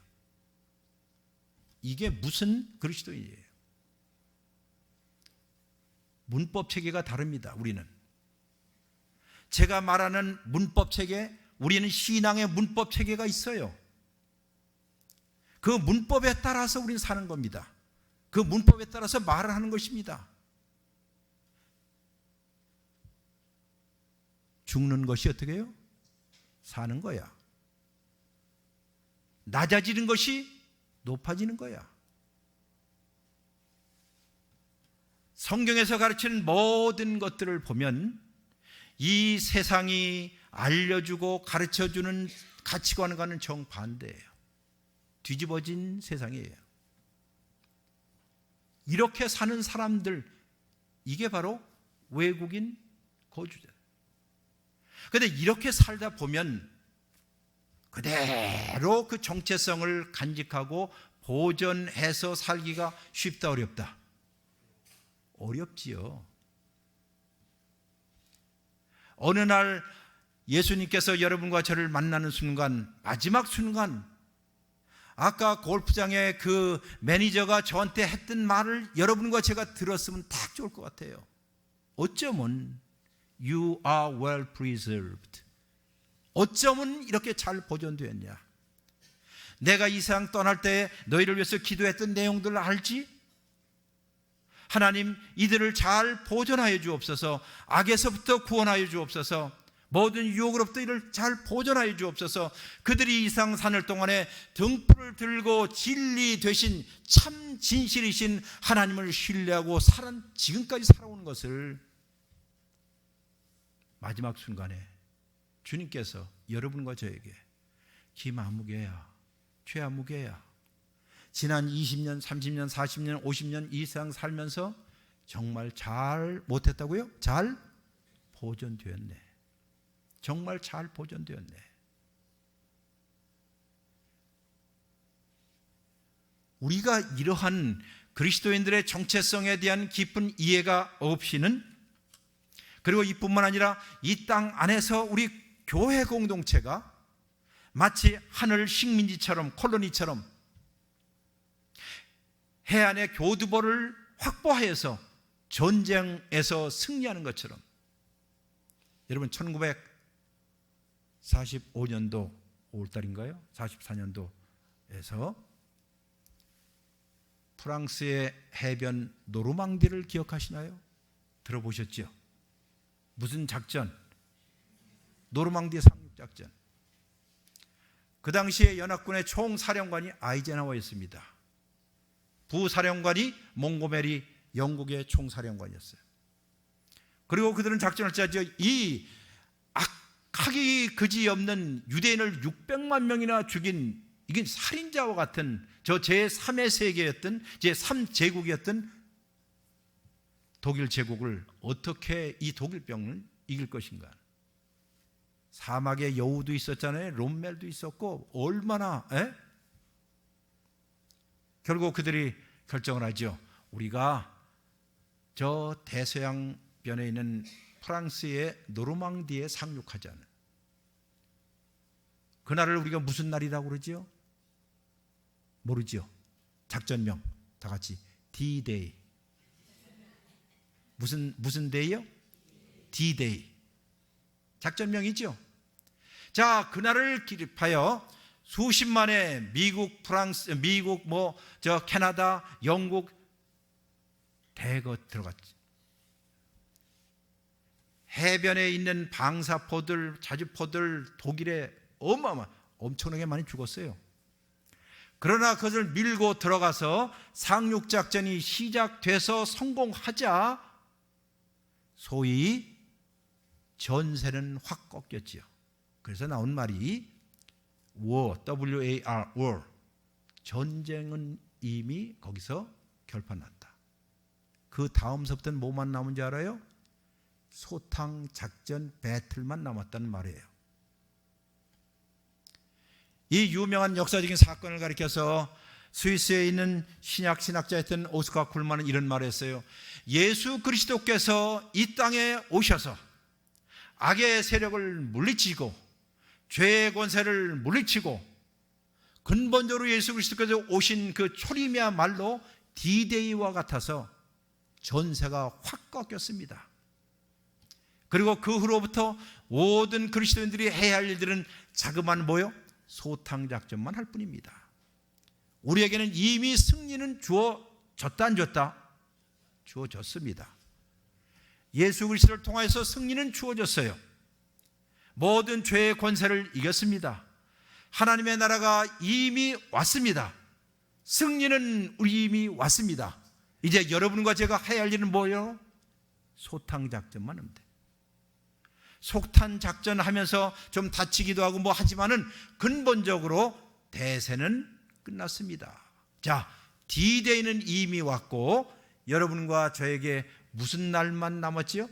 이게 무슨 그리스도인이에요? 문법 체계가 다릅니다. 우리는 제가 말하는 문법 체계, 우리는 신앙의 문법 체계가 있어요. 그 문법에 따라서 우리는 사는 겁니다. 그 문법에 따라서 말을 하는 것입니다. 죽는 것이 어떻게 해요? 사는 거야. 낮아지는 것이 높아지는 거야. 성경에서 가르치는 모든 것들을 보면 이 세상이 알려주고 가르쳐주는 가치관과는 정반대예요. 뒤집어진 세상이에요. 이렇게 사는 사람들, 이게 바로 외국인 거주자. 그런데 이렇게 살다 보면 그대로 그 정체성을 간직하고 보존해서 살기가 쉽다, 어렵다? 어렵지요. 어느 날 예수님께서 여러분과 저를 만나는 순간, 마지막 순간, 아까 골프장에 그 매니저가 저한테 했던 말을 여러분과 제가 들었으면 딱 좋을 것 같아요. 어쩌면 You are well preserved. 어쩌면 이렇게 잘 보존되었냐. 내가 이 세상 떠날 때 너희를 위해서 기도했던 내용들 알지? 하나님, 이들을 잘 보존하여 주옵소서. 악에서부터 구원하여 주옵소서. 모든 유혹으로부터 이를 잘 보존하여 주옵소서. 그들이 이 세상 사는 동안에 등불을 들고 진리 되신 참 진실이신 하나님을 신뢰하고 지금까지 살아오는 것을 마지막 순간에 주님께서 여러분과 저에게 김아무개야, 최아무개야, 지난 20년, 30년, 40년, 50년 이 세상 살면서 정말 잘 못했다고요? 잘 보존되었네. 정말 잘 보존되었네. 우리가 이러한 그리스도인들의 정체성에 대한 깊은 이해가 없이는, 그리고 이뿐만 아니라 이 땅 안에서 우리 교회 공동체가 마치 하늘 식민지처럼, 콜로니처럼 해안의 교두보를 확보하여서 전쟁에서 승리하는 것처럼, 여러분 1945년도 5월달인가요? 44년도에서 프랑스의 해변 노르망디를 기억하시나요? 들어보셨죠? 무슨 작전? 노르망디 상륙작전. 그 당시에 연합군의 총사령관이 아이젠하워였습니다. 부사령관이 몽고메리 영국의 총사령관이었어요. 그리고 그들은 작전을 짜죠. 이 악하기 그지없는 유대인을 600만 명이나 죽인 이게 살인자와 같은 저 제3의 세계였던 제3제국이었던 독일 제국을 어떻게 이 독일병을 이길 것인가. 사막에 여우도 있었잖아요. 롬멜도 있었고 얼마나 결국 그들이 결정을 하죠. 우리가 저 대서양변에 있는 프랑스의 노르망디에 상륙하자는. 그날을 우리가 무슨 날이라고 그러죠? 모르죠. 작전명 다 같이 D-Day. 무슨 데이요? D-Day. 작전명이죠. 자, 그날을 기립하여 수십만의 미국, 프랑스, 미국, 캐나다, 영국 대거 들어갔지. 해변에 있는 방사포들, 자주포들 독일에 엄청나게 많이 죽었어요. 그러나 그것을 밀고 들어가서 상륙작전이 시작돼서 성공하자 소위 전세는 확 꺾였지요. 그래서 나온 말이 war, W-A-R, war. 전쟁은 이미 거기서 결판났다. 그 다음서부터는 뭐만 남은지 알아요? 소탕작전 배틀만 남았다는 말이에요. 이 유명한 역사적인 사건을 가리켜서 스위스에 있는 신학자였던 오스카 쿨만은 이런 말을 했어요. 예수 그리스도께서 이 땅에 오셔서 악의 세력을 물리치고 죄의 권세를 물리치고 근본적으로 예수 그리스도께서 오신 그 초림이야말로 D-Day와 같아서 전세가 확 꺾였습니다. 그리고 그 후로부터 모든 그리스도인들이 해야 할 일들은 자그마한 소탕작전만 할 뿐입니다. 우리에게는 이미 승리는 주어졌다 안 줬다? 주어졌습니다. 예수 그리스도를 통해서 승리는 주어졌어요. 모든 죄의 권세를 이겼습니다. 하나님의 나라가 이미 왔습니다. 승리는 이미 왔습니다. 이제 여러분과 제가 해야 할 일은 뭐예요? 소탕작전만 하면 돼요. 속탄작전 하면서 좀 다치기도 하고 하지만은 근본적으로 대세는 끝났습니다. 자, D-Day는 이미 왔고 여러분과 저에게 무슨 날만 남았지요?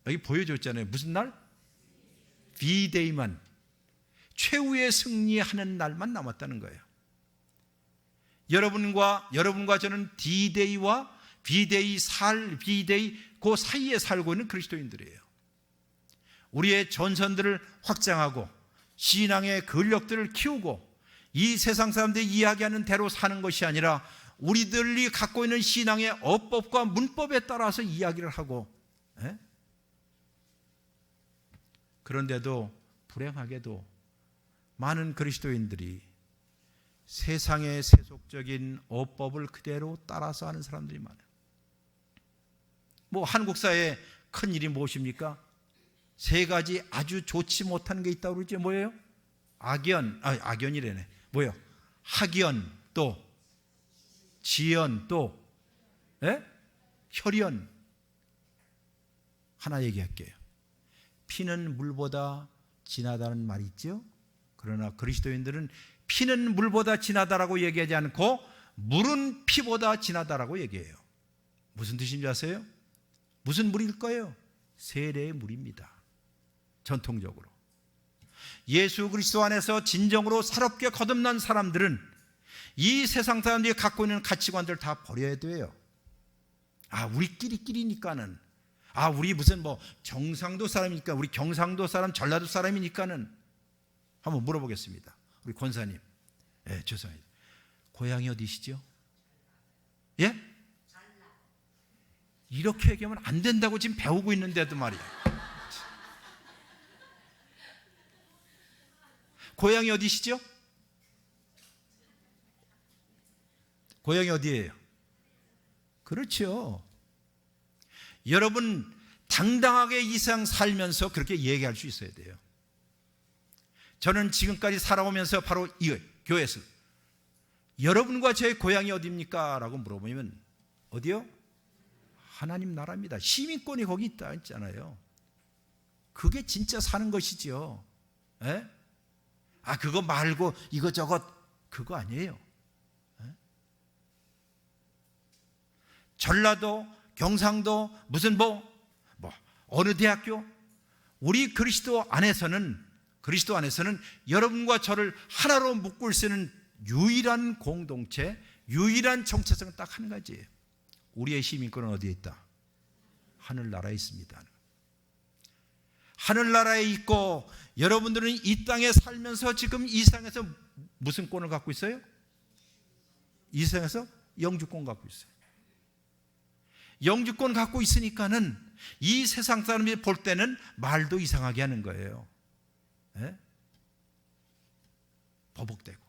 여기 보여줬잖아요. 무슨 날? V-Day만, 최후의 승리하는 날만 남았다는 거예요. 여러분과 저는 D-Day와 V-Day, V-Day 그 사이에 살고 있는 그리스도인들이에요. 우리의 전선들을 확장하고 신앙의 근력들을 키우고 이 세상 사람들이 이야기하는 대로 사는 것이 아니라 우리들이 갖고 있는 신앙의 어법과 문법에 따라서 이야기를 하고, 그런데도 불행하게도 많은 그리스도인들이 세상의 세속적인 어법을 그대로 따라서 하는 사람들이 많아요. 한국 사회의 큰 일이 무엇입니까? 세 가지 아주 좋지 못한 게 있다고 그러죠. 뭐예요? 악연이래네. 학연, 또 지연, 또 혈연. 하나 얘기할게요. 피는 물보다 진하다는 말이 있죠. 그러나 그리스도인들은 피는 물보다 진하다라고 얘기하지 않고 물은 피보다 진하다라고 얘기해요. 무슨 뜻인지 아세요? 무슨 물일 거예요? 세례의 물입니다. 전통적으로 예수 그리스도 안에서 진정으로 새롭게 거듭난 사람들은 이 세상 사람들이 갖고 있는 가치관들을 다 버려야 돼요. 우리끼리니까는, 우리 무슨 경상도 사람이니까, 우리 경상도 사람, 전라도 사람이니까는. 한번 물어보겠습니다. 우리 권사님. 죄송해요. 고향이 어디시죠? 예? 이렇게 얘기하면 안 된다고 지금 배우고 있는데도 말이야. 고향이 어디시죠? 고향이 어디예요? 그렇죠. 여러분, 당당하게 이 세상 살면서 그렇게 얘기할 수 있어야 돼요. 저는 지금까지 살아오면서 바로 이 교회에서 여러분과 저의 고향이 어디입니까? 라고 물어보면 어디요? 하나님 나라입니다. 시민권이 거기 있다 했잖아요. 그게 진짜 사는 것이죠. 에? 그거 말고 이것저것 그거 아니에요. 에? 전라도, 경상도, 무슨 어느 대학교? 우리 그리스도 안에서는 여러분과 저를 하나로 묶을 수 있는 유일한 공동체, 유일한 정체성은 딱 한 가지예요. 우리의 시민권은 어디에 있다? 하늘나라에 있습니다. 하늘나라에 있고 여러분들은 이 땅에 살면서 지금 이 세상에서 무슨 권을 갖고 있어요? 이 세상에서 영주권 갖고 있어요. 영주권 갖고 있으니까는 이 세상 사람들이 볼 때는 말도 이상하게 하는 거예요. 예? 버벅대고.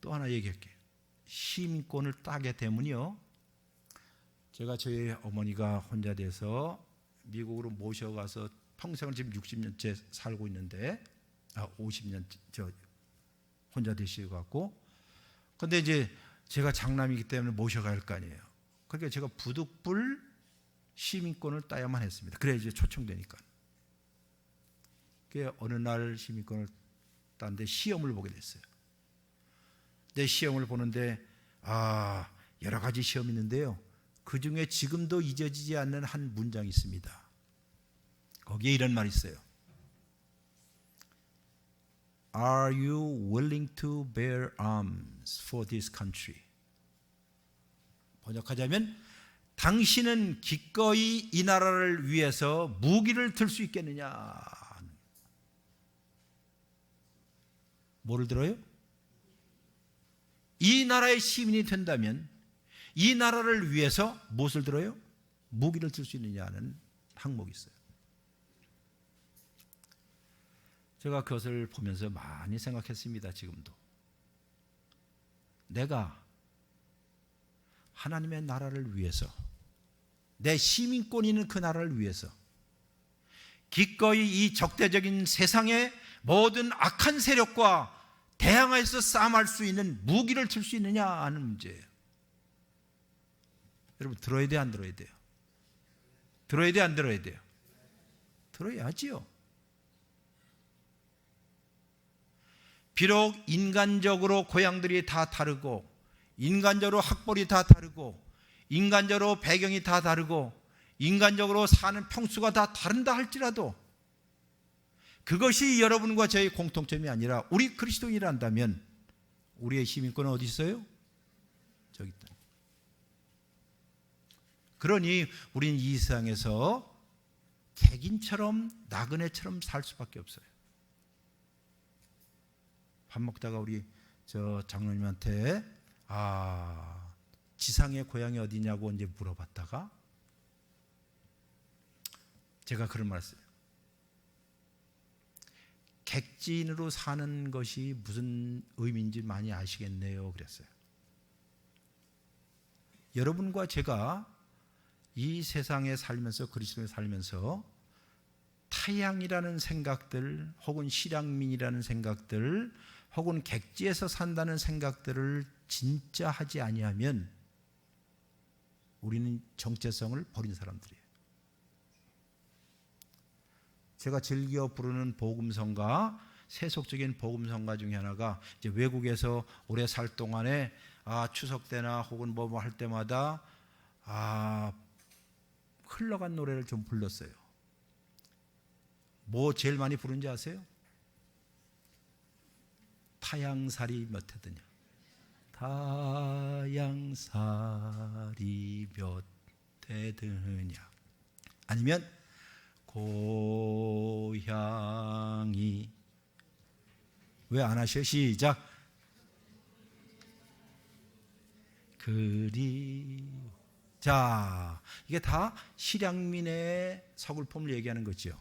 또 하나 얘기할게요. 시민권을 따게 되면요, 제가 저희 어머니가 혼자 돼서 미국으로 모셔가서 평생을 지금 60년째 살고 있는데 50년 혼자 되시고 갖고, 근데 이제 제가 장남이기 때문에 모셔가야 할 거 아니에요. 그러니까 제가 부득불 시민권을 따야만 했습니다. 그래야 이제 초청되니까. 그게 어느 날 시민권을 땄는데 시험을 보게 됐어요. 내 시험을 보는데 여러 가지 시험이 있는데요, 그 중에 지금도 잊어지지 않는 한 문장이 있습니다. 거기에 이런 말이 있어요. Are you willing to bear arms for this country? 번역하자면 당신은 기꺼이 이 나라를 위해서 무기를 들 수 있겠느냐? 뭐를 들어요? 이 나라의 시민이 된다면 이 나라를 위해서 무엇을 들어요? 무기를 들 수 있느냐는 항목이 있어요. 제가 그것을 보면서 많이 생각했습니다. 지금도 내가 하나님의 나라를 위해서, 내 시민권이 있는 그 나라를 위해서 기꺼이 이 적대적인 세상의 모든 악한 세력과 대항해서 싸움할 수 있는 무기를 들 수 있느냐 하는 문제예요. 여러분, 들어야 돼, 안 들어야 돼요? 들어야 돼, 안 들어야 돼요? 들어야지요. 비록 인간적으로 고향들이 다 다르고, 인간적으로 학벌이 다 다르고, 인간적으로 배경이 다 다르고, 인간적으로 사는 평수가 다 다른다 할지라도 그것이 여러분과 저의 공통점이 아니라 우리 그리스도인이란다면 우리의 시민권은 어디 있어요? 저기 있다. 그러니 우리는 이 세상에서 객인처럼 나그네처럼 살 수밖에 없어요. 밥 먹다가 우리 장로님한테 지상의 고향이 어디냐고 이제 물어봤다가 제가 그런 말 했어요. 객지인으로 사는 것이 무슨 의미인지 많이 아시겠네요. 그랬어요. 여러분과 제가 이 세상에 살면서, 그리스도에 살면서 타향이라는 생각들, 혹은 실향민이라는 생각들, 혹은 객지에서 산다는 생각들을 진짜 하지 아니하면 우리는 정체성을 버린 사람들이에요. 제가 즐겨 부르는 복음성가, 세속적인 복음성가 중에 하나가 이제 외국에서 오래 살 동안에 추석 때나 혹은 뭐 할 때마다 흘러간 노래를 좀 불렀어요. 뭐 제일 많이 부른지 아세요? 타향살이 몇 해드냐? 타향살이 몇 해드냐? 아니면 고향이, 왜 안 하셔? 시작. 자, 이게 다 실향민의 서글픔을 얘기하는 거죠.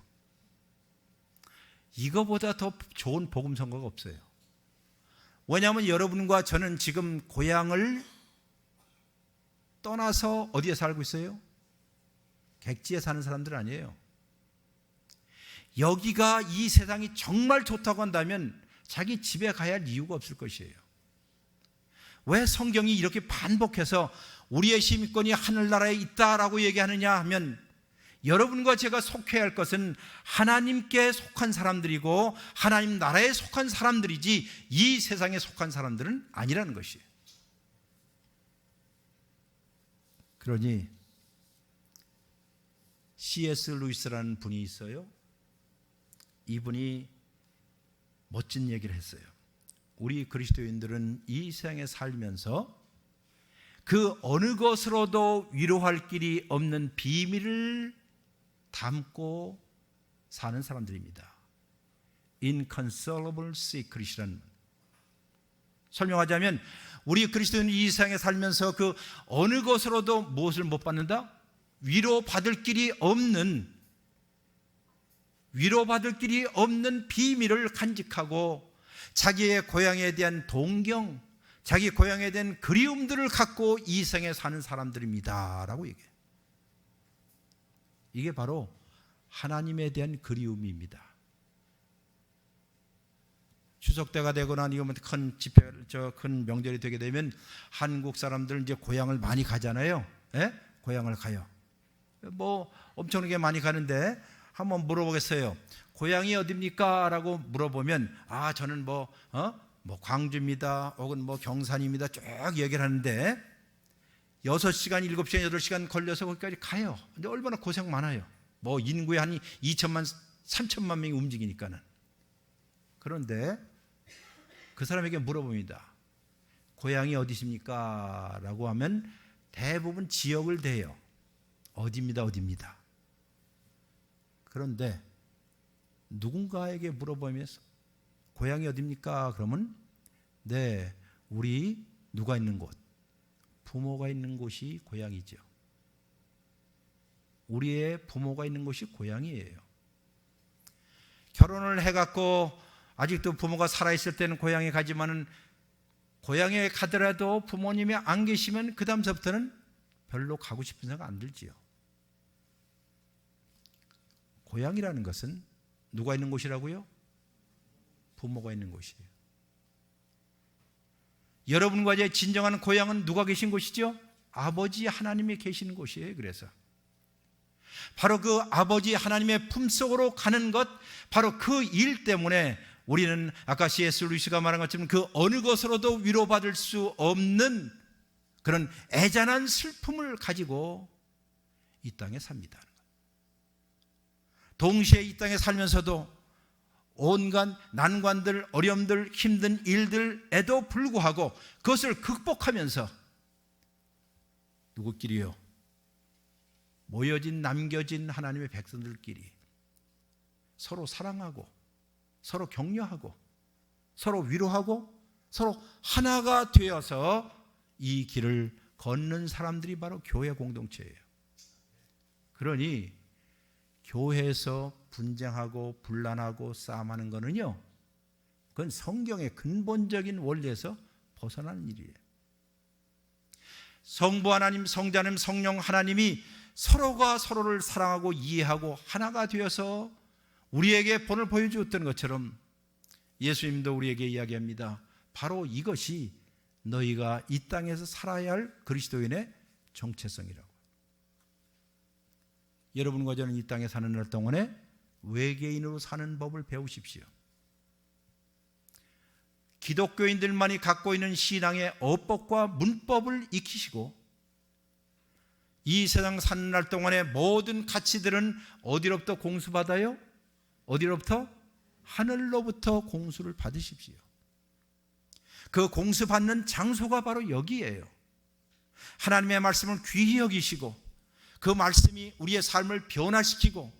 이거보다 더 좋은 복음성가가 없어요. 왜냐하면 여러분과 저는 지금 고향을 떠나서 어디에 살고 있어요? 객지에 사는 사람들 아니에요. 여기가 이 세상이 정말 좋다고 한다면 자기 집에 가야 할 이유가 없을 것이에요. 왜 성경이 이렇게 반복해서 우리의 시민권이 하늘나라에 있다라고 얘기하느냐 하면, 여러분과 제가 속해야 할 것은 하나님께 속한 사람들이고 하나님 나라에 속한 사람들이지 이 세상에 속한 사람들은 아니라는 것이에요. 그러니 C.S. 루이스라는 분이 있어요. 이분이 멋진 얘기를 했어요. 우리 그리스도인들은 이 세상에 살면서 그 어느 것으로도 위로할 길이 없는 비밀을 담고 사는 사람들입니다. Inconsolable secret이라는, 설명하자면 우리 그리스도인은 이 세상에 살면서 그 어느 것으로도 무엇을 못 받는다? 위로받을 길이 없는 비밀을 간직하고 자기의 고향에 대한 동경, 자기 고향에 대한 그리움들을 갖고 이 세상에 사는 사람들입니다 라고 얘기해요. 이게 바로 하나님에 대한 그리움입니다. 추석 때가 되거나 아니면 큰 집회, 큰 명절이 되게 되면 한국 사람들은 이제 고향을 많이 가잖아요. 예? 고향을 가요. 뭐 엄청나게 많이 가는데 한번 물어보겠어요. 고향이 어디입니까? 라고 물어보면 저는 뭐 광주입니다. 혹은 뭐 경산입니다. 쭉 얘기를 하는데 6시간, 7시간, 8시간 걸려서 거기까지 가요. 근데 얼마나 고생 많아요. 뭐 인구의 한 2천만, 3천만 명이 움직이니까는. 그런데 그 사람에게 물어봅니다. 고향이 어디십니까? 라고 하면 대부분 지역을 대요. 어디입니다. 그런데 누군가에게 물어보면서 고향이 어디입니까? 그러면 네, 우리 누가 있는 곳, 부모가 있는 곳이 고향이죠. 우리의 부모가 있는 곳이 고향이에요. 결혼을 해갖고 아직도 부모가 살아있을 때는 고향에 가지만은 고향에 가더라도 부모님이 안 계시면 그 다음서부터는 별로 가고 싶은 생각 안 들지요. 고향이라는 것은 누가 있는 곳이라고요? 부모가 있는 곳이에요. 여러분과 제 진정한 고향은 누가 계신 곳이죠? 아버지 하나님이 계시는 곳이에요. 그래서 바로 그 아버지 하나님의 품속으로 가는 것, 바로 그 일 때문에 우리는 아까 C.S. 루이스가 말한 것처럼 그 어느 것으로도 위로받을 수 없는 그런 애잔한 슬픔을 가지고 이 땅에 삽니다. 동시에 이 땅에 살면서도 온갖 난관들, 어려움들, 힘든 일들에도 불구하고 그것을 극복하면서 누구끼리요? 모여진, 남겨진 하나님의 백성들끼리 서로 사랑하고 서로 격려하고 서로 위로하고 서로 하나가 되어서 이 길을 걷는 사람들이 바로 교회 공동체예요. 그러니 교회에서 분쟁하고 분란하고 싸움하는 거는요, 그건 성경의 근본적인 원리에서 벗어나는 일이에요. 성부 하나님, 성자 하나님, 성령 하나님이 서로가 서로를 사랑하고 이해하고 하나가 되어서 우리에게 본을 보여주었던 것처럼 예수님도 우리에게 이야기합니다. 바로 이것이 너희가 이 땅에서 살아야 할 그리스도인의 정체성이라고. 여러분과 저는 이 땅에 사는 날 동안에 외계인으로 사는 법을 배우십시오. 기독교인들만이 갖고 있는 신앙의 어법과 문법을 익히시고 이 세상 사는 날 동안에 모든 가치들은 어디로부터 공수받아요? 어디로부터? 하늘로부터 공수를 받으십시오. 그 공수받는 장소가 바로 여기예요. 하나님의 말씀을 귀히 여기시고 그 말씀이 우리의 삶을 변화시키고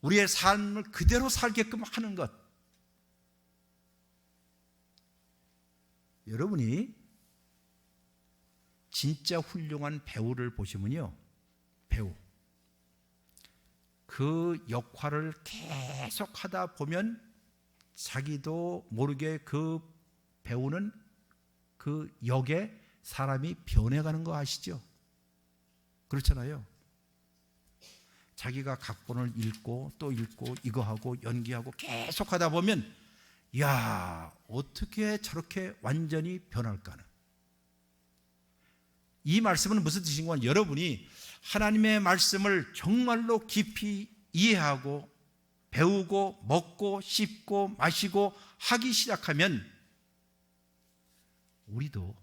우리의 삶을 그대로 살게끔 하는 것. 여러분이 진짜 훌륭한 배우를 보시면요, 배우, 그 역할을 계속 하다 보면 자기도 모르게 그 배우는 그 역에 사람이 변해가는 거 아시죠? 그렇잖아요. 자기가 각본을 읽고 또 읽고 이거 하고 연기하고 계속 하다 보면 야, 어떻게 저렇게 완전히 변할까는. 이 말씀은 무슨 뜻인가? 여러분이 하나님의 말씀을 정말로 깊이 이해하고 배우고 먹고 씹고 마시고 하기 시작하면 우리도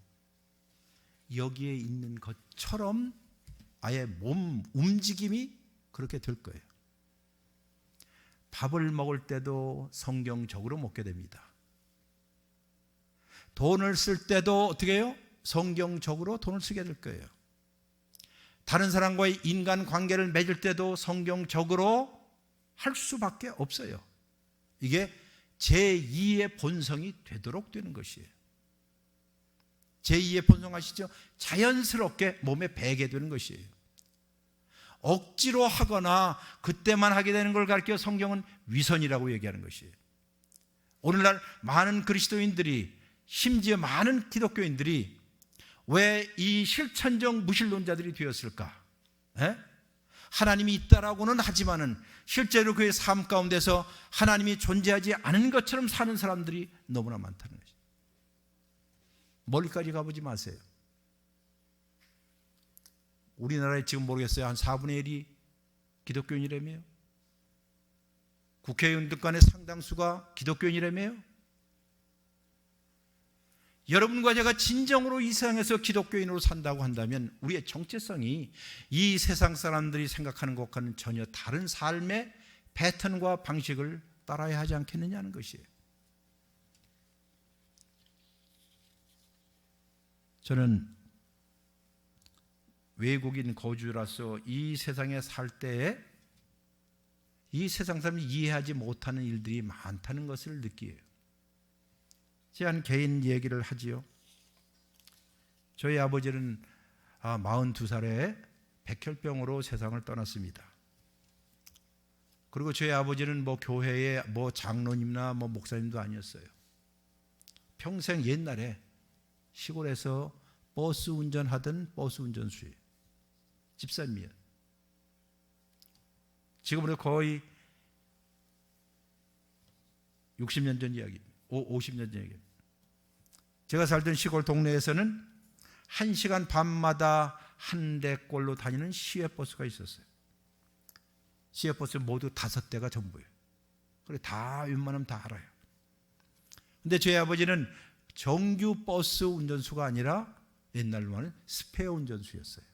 여기에 있는 것처럼 아예 몸 움직임이 그렇게 될 거예요. 밥을 먹을 때도 성경적으로 먹게 됩니다. 돈을 쓸 때도 어떻게 해요? 성경적으로 돈을 쓰게 될 거예요. 다른 사람과의 인간 관계를 맺을 때도 성경적으로 할 수밖에 없어요. 이게 제2의 본성이 되도록 되는 것이에요. 제2의 본성 아시죠? 자연스럽게 몸에 배게 되는 것이에요. 억지로 하거나 그때만 하게 되는 걸 가르쳐 성경은 위선이라고 얘기하는 것이에요. 오늘날 많은 그리스도인들이, 심지어 많은 기독교인들이 왜 이 실천적 무신론자들이 되었을까? 하나님이 있다라고는 하지만은 실제로 그의 삶 가운데서 하나님이 존재하지 않은 것처럼 사는 사람들이 너무나 많다는 것이죠. 멀리까지 가보지 마세요. 우리나라에 지금 모르겠어요. 한 4분의 1이 기독교인이라며요. 국회의원들 간의 상당수가 기독교인이라며요. 여러분과 제가 진정으로 이 세상에서 기독교인으로 산다고 한다면 우리의 정체성이 이 세상 사람들이 생각하는 것과는 전혀 다른 삶의 패턴과 방식을 따라야 하지 않겠느냐는 것이에요. 저는 외국인 거주라서 이 세상에 살 때에 이 세상 사람이 이해하지 못하는 일들이 많다는 것을 느끼어요. 제가 한 개인 얘기를 하지요. 저희 아버지는 42살에 백혈병으로 세상을 떠났습니다. 그리고 저희 아버지는 교회의 장로님이나 목사님도 아니었어요. 평생 옛날에 시골에서 버스 운전하던 버스 운전수예요. 집사님이에요. 지금으로 거의 60년 전 이야기입니다. 50년 전 이야기입니다. 제가 살던 시골 동네에서는 1시간 반마다 한 대꼴로 다니는 시외버스가 있었어요. 시외버스 모두 5대가 전부예요. 그래 다 웬만하면 다 알아요. 근데 저희 아버지는 정규 버스 운전수가 아니라 옛날로 말하는 스페어 운전수였어요.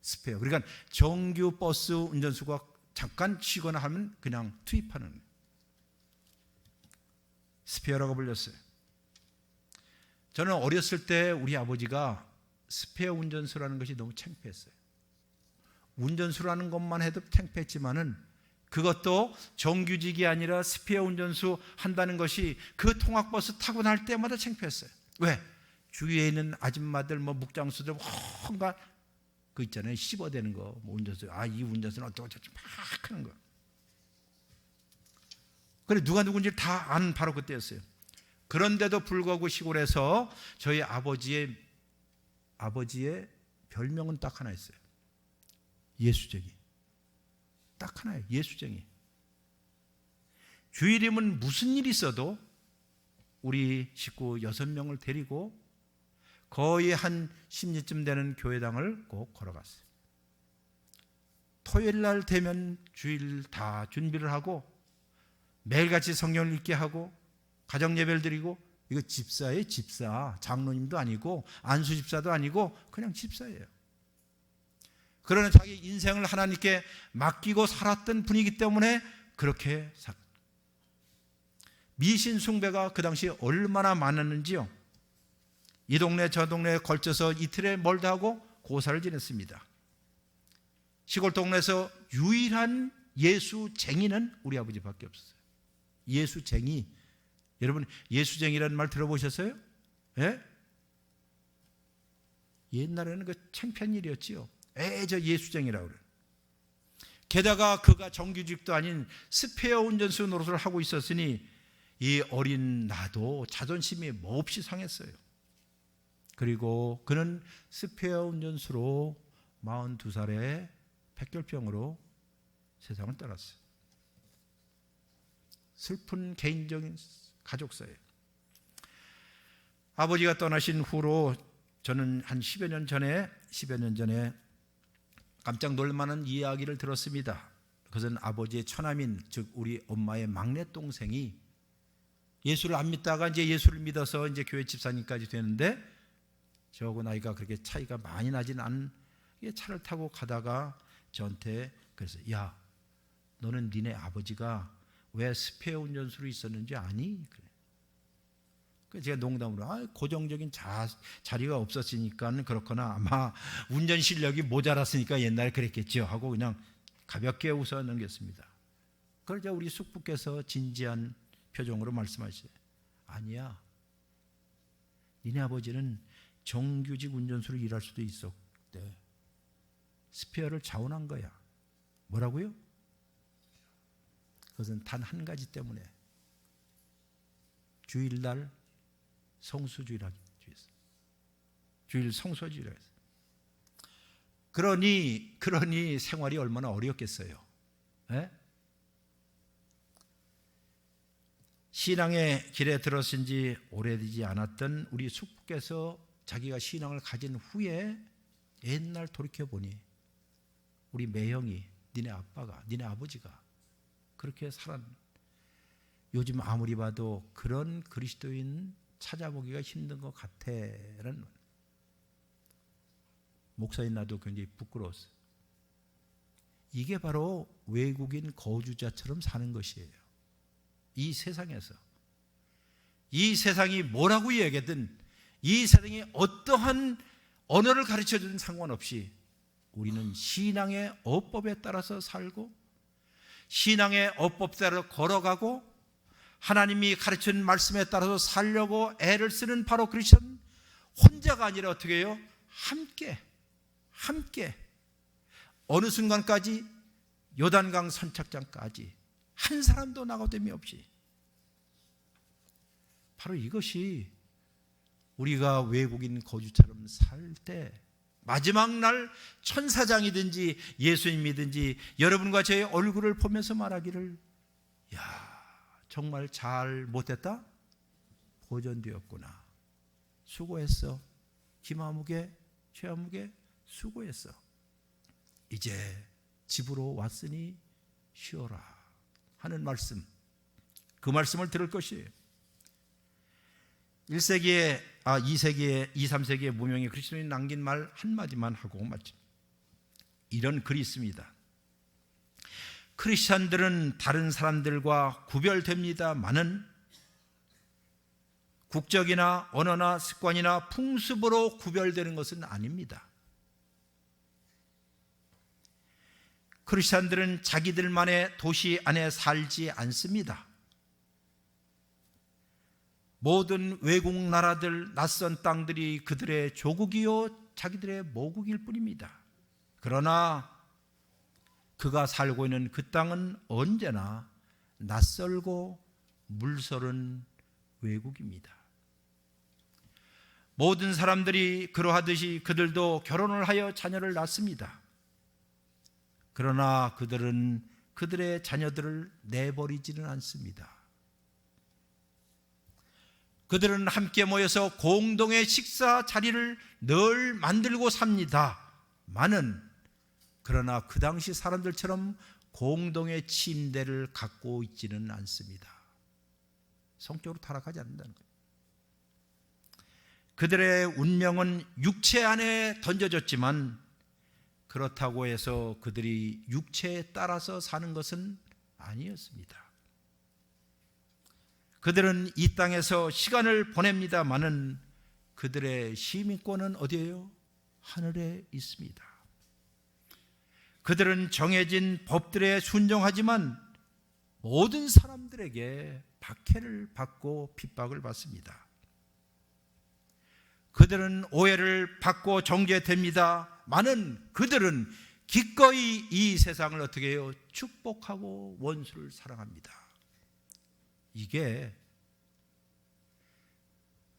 스페어. 그러니까 정규 버스 운전수가 잠깐 쉬거나 하면 그냥 투입하는 스페어라고 불렸어요. 저는 어렸을 때 우리 아버지가 스페어 운전수라는 것이 너무 창피했어요. 운전수라는 것만 해도 창피했지만은 그것도 정규직이 아니라 스페어 운전수 한다는 것이 그 통학버스 타고 날 때마다 창피했어요. 왜? 주위에 있는 아줌마들, 묵장수들 뭔가 그 있잖아요. 씹어대는 거, 운전수. 이 운전수는 어쩌고저쩌고 막 하는 거. 그래 누가 누군지 다 아는 바로 그때였어요. 그런데도 불구하고 시골에서 저희 아버지의 별명은 딱 하나 있어요. 예수쟁이. 딱 하나예요. 예수쟁이. 주일이면 무슨 일이 있어도 우리 식구 6명을 데리고 거의 한 10리쯤 되는 교회당을 꼭 걸어갔어요. 토요일 날 되면 주일 다 준비를 하고 매일같이 성경을 읽게 하고 가정 예배를 드리고, 이거 집사예요. 집사. 장로님도 아니고 안수 집사도 아니고 그냥 집사예요. 그러나 자기 인생을 하나님께 맡기고 살았던 분이기 때문에 그렇게 미신 숭배가 그 당시에 얼마나 많았는지요. 이 동네 저 동네에 걸쳐서 이틀에 멀다 하고 고사를 지냈습니다. 시골 동네에서 유일한 예수쟁이는 우리 아버지밖에 없었어요. 예수쟁이. 여러분 예수쟁이라는 말 들어보셨어요? 예? 옛날에는 그 창피한 일이었지요. 저 예수쟁이라고 그래요. 게다가 그가 정규직도 아닌 스페어 운전수 노릇을 하고 있었으니 이 어린 나도 자존심이 몹시 상했어요. 그리고 그는 스페어 운전수로 42살에 백혈병으로 세상을 떠났어요. 슬픈 개인적인 가족사예요. 아버지가 떠나신 후로 저는 한 10여 년 전에 깜짝 놀랄만한 이야기를 들었습니다. 그것은 아버지의 처남인, 즉 우리 엄마의 막내 동생이 예수를 안 믿다가 이제 예수를 믿어서 이제 교회 집사님까지 되는데, 저하고 나이가 그렇게 차이가 많이 나진 않은, 차를 타고 가다가 저한테 그래서, 야, 너는 니네 아버지가 왜 스페어 운전수로 있었는지 아니? 그래. 그래서 제가 농담으로, 고정적인 자리가 없었으니까 그렇거나 아마 운전 실력이 모자랐으니까 옛날에 그랬겠죠 하고 그냥 가볍게 웃어 넘겼습니다. 그러자 우리 숙부께서 진지한 표정으로 말씀하시죠. 아니야, 니네 아버지는 정규직 운전수로 일할 수도 있었대. 스페어를 자원한 거야. 뭐라고요? 그것은 단 한 가지 때문에, 주일날 성수주의라고 했어요. 주일 성수주의라고 했어요. 그러니 생활이 얼마나 어렵겠어요. 에? 신앙의 길에 들어선 지 오래되지 않았던 우리 숙부께서 자기가 신앙을 가진 후에 옛날 돌이켜보니 우리 매형이, 니네 아빠가, 니네 아버지가 그렇게 살았는, 요즘 아무리 봐도 그런 그리스도인 찾아보기가 힘든 것 같아라는, 목사인 나도 굉장히 부끄러웠어요. 이게 바로 외국인 거주자처럼 사는 것이에요. 이 세상에서, 이 세상이 뭐라고 얘기하든, 이 세상이 어떠한 언어를 가르쳐주든 상관없이 우리는 신앙의 어법에 따라서 살고, 신앙의 어법대로 걸어가고, 하나님이 가르치는 말씀에 따라서 살려고 애를 쓰는 바로 크리스천, 혼자가 아니라 어떻게 해요? 함께 어느 순간까지 요단강 선착장까지 한 사람도 나고됨이 없이, 바로 이것이 우리가 외국인 거주처럼 살 때 마지막 날 천사장이든지 예수님이든지 여러분과 저의 얼굴을 보면서 말하기를, 야, 정말 잘 못했다? 보존되었구나. 수고했어. 김아무개, 최아무개 수고했어. 이제 집으로 왔으니 쉬어라 하는 말씀, 그 말씀을 들을 것이에요. 2세기의 3세기의 무명의 그리스도인이 남긴 말 한마디만 하고 마칩니다. 이런 글이 있습니다. 크리스찬들은 다른 사람들과 구별됩니다마는 국적이나 언어나 습관이나 풍습으로 구별되는 것은 아닙니다. 크리스찬들은 자기들만의 도시 안에 살지 않습니다. 모든 외국 나라들, 낯선 땅들이 그들의 조국이요 자기들의 모국일 뿐입니다. 그러나 그가 살고 있는 그 땅은 언제나 낯설고 물설은 외국입니다. 모든 사람들이 그러하듯이 그들도 결혼을 하여 자녀를 낳습니다. 그러나 그들은 그들의 자녀들을 내버리지는 않습니다. 그들은 함께 모여서 공동의 식사 자리를 늘 만들고 삽니다마는, 그러나 그 당시 사람들처럼 공동의 침대를 갖고 있지는 않습니다. 성격으로 타락하지 않는다는 거예요. 그들의 운명은 육체 안에 던져졌지만, 그렇다고 해서 그들이 육체에 따라서 사는 것은 아니었습니다. 그들은 이 땅에서 시간을 보냅니다마는 그들의 시민권은 어디예요? 하늘에 있습니다. 그들은 정해진 법들에 순종하지만 모든 사람들에게 박해를 받고 핍박을 받습니다. 그들은 오해를 받고 정죄됩니다마는 그들은 기꺼이 이 세상을 어떻게 해요? 축복하고 원수를 사랑합니다. 이게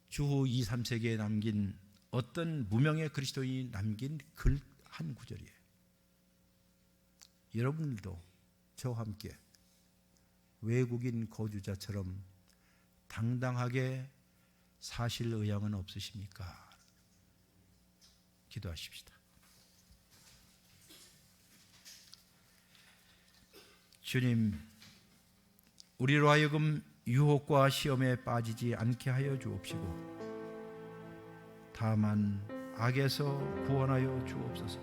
주후 2, 3세기에 남긴 어떤 무명의 그리스도인이 남긴 글 한 구절이에요. 여러분들도 저와 함께 외국인 거주자처럼 당당하게 사실 의향은 없으십니까? 기도하십시다. 주님, 우리로 하여금 유혹과 시험에 빠지지 않게 하여 주옵시고 다만 악에서 구원하여 주옵소서.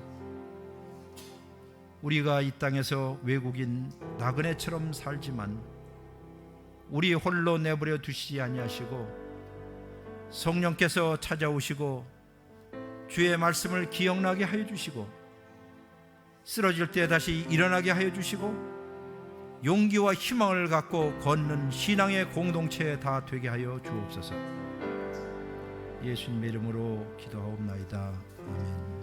우리가 이 땅에서 외국인 나그네처럼 살지만 우리 홀로 내버려 두시지 아니하시고 성령께서 찾아오시고 주의 말씀을 기억나게 하여 주시고 쓰러질 때 다시 일어나게 하여 주시고 용기와 희망을 갖고 걷는 신앙의 공동체 다 되게 하여 주옵소서. 예수님의 이름으로 기도하옵나이다. 아멘.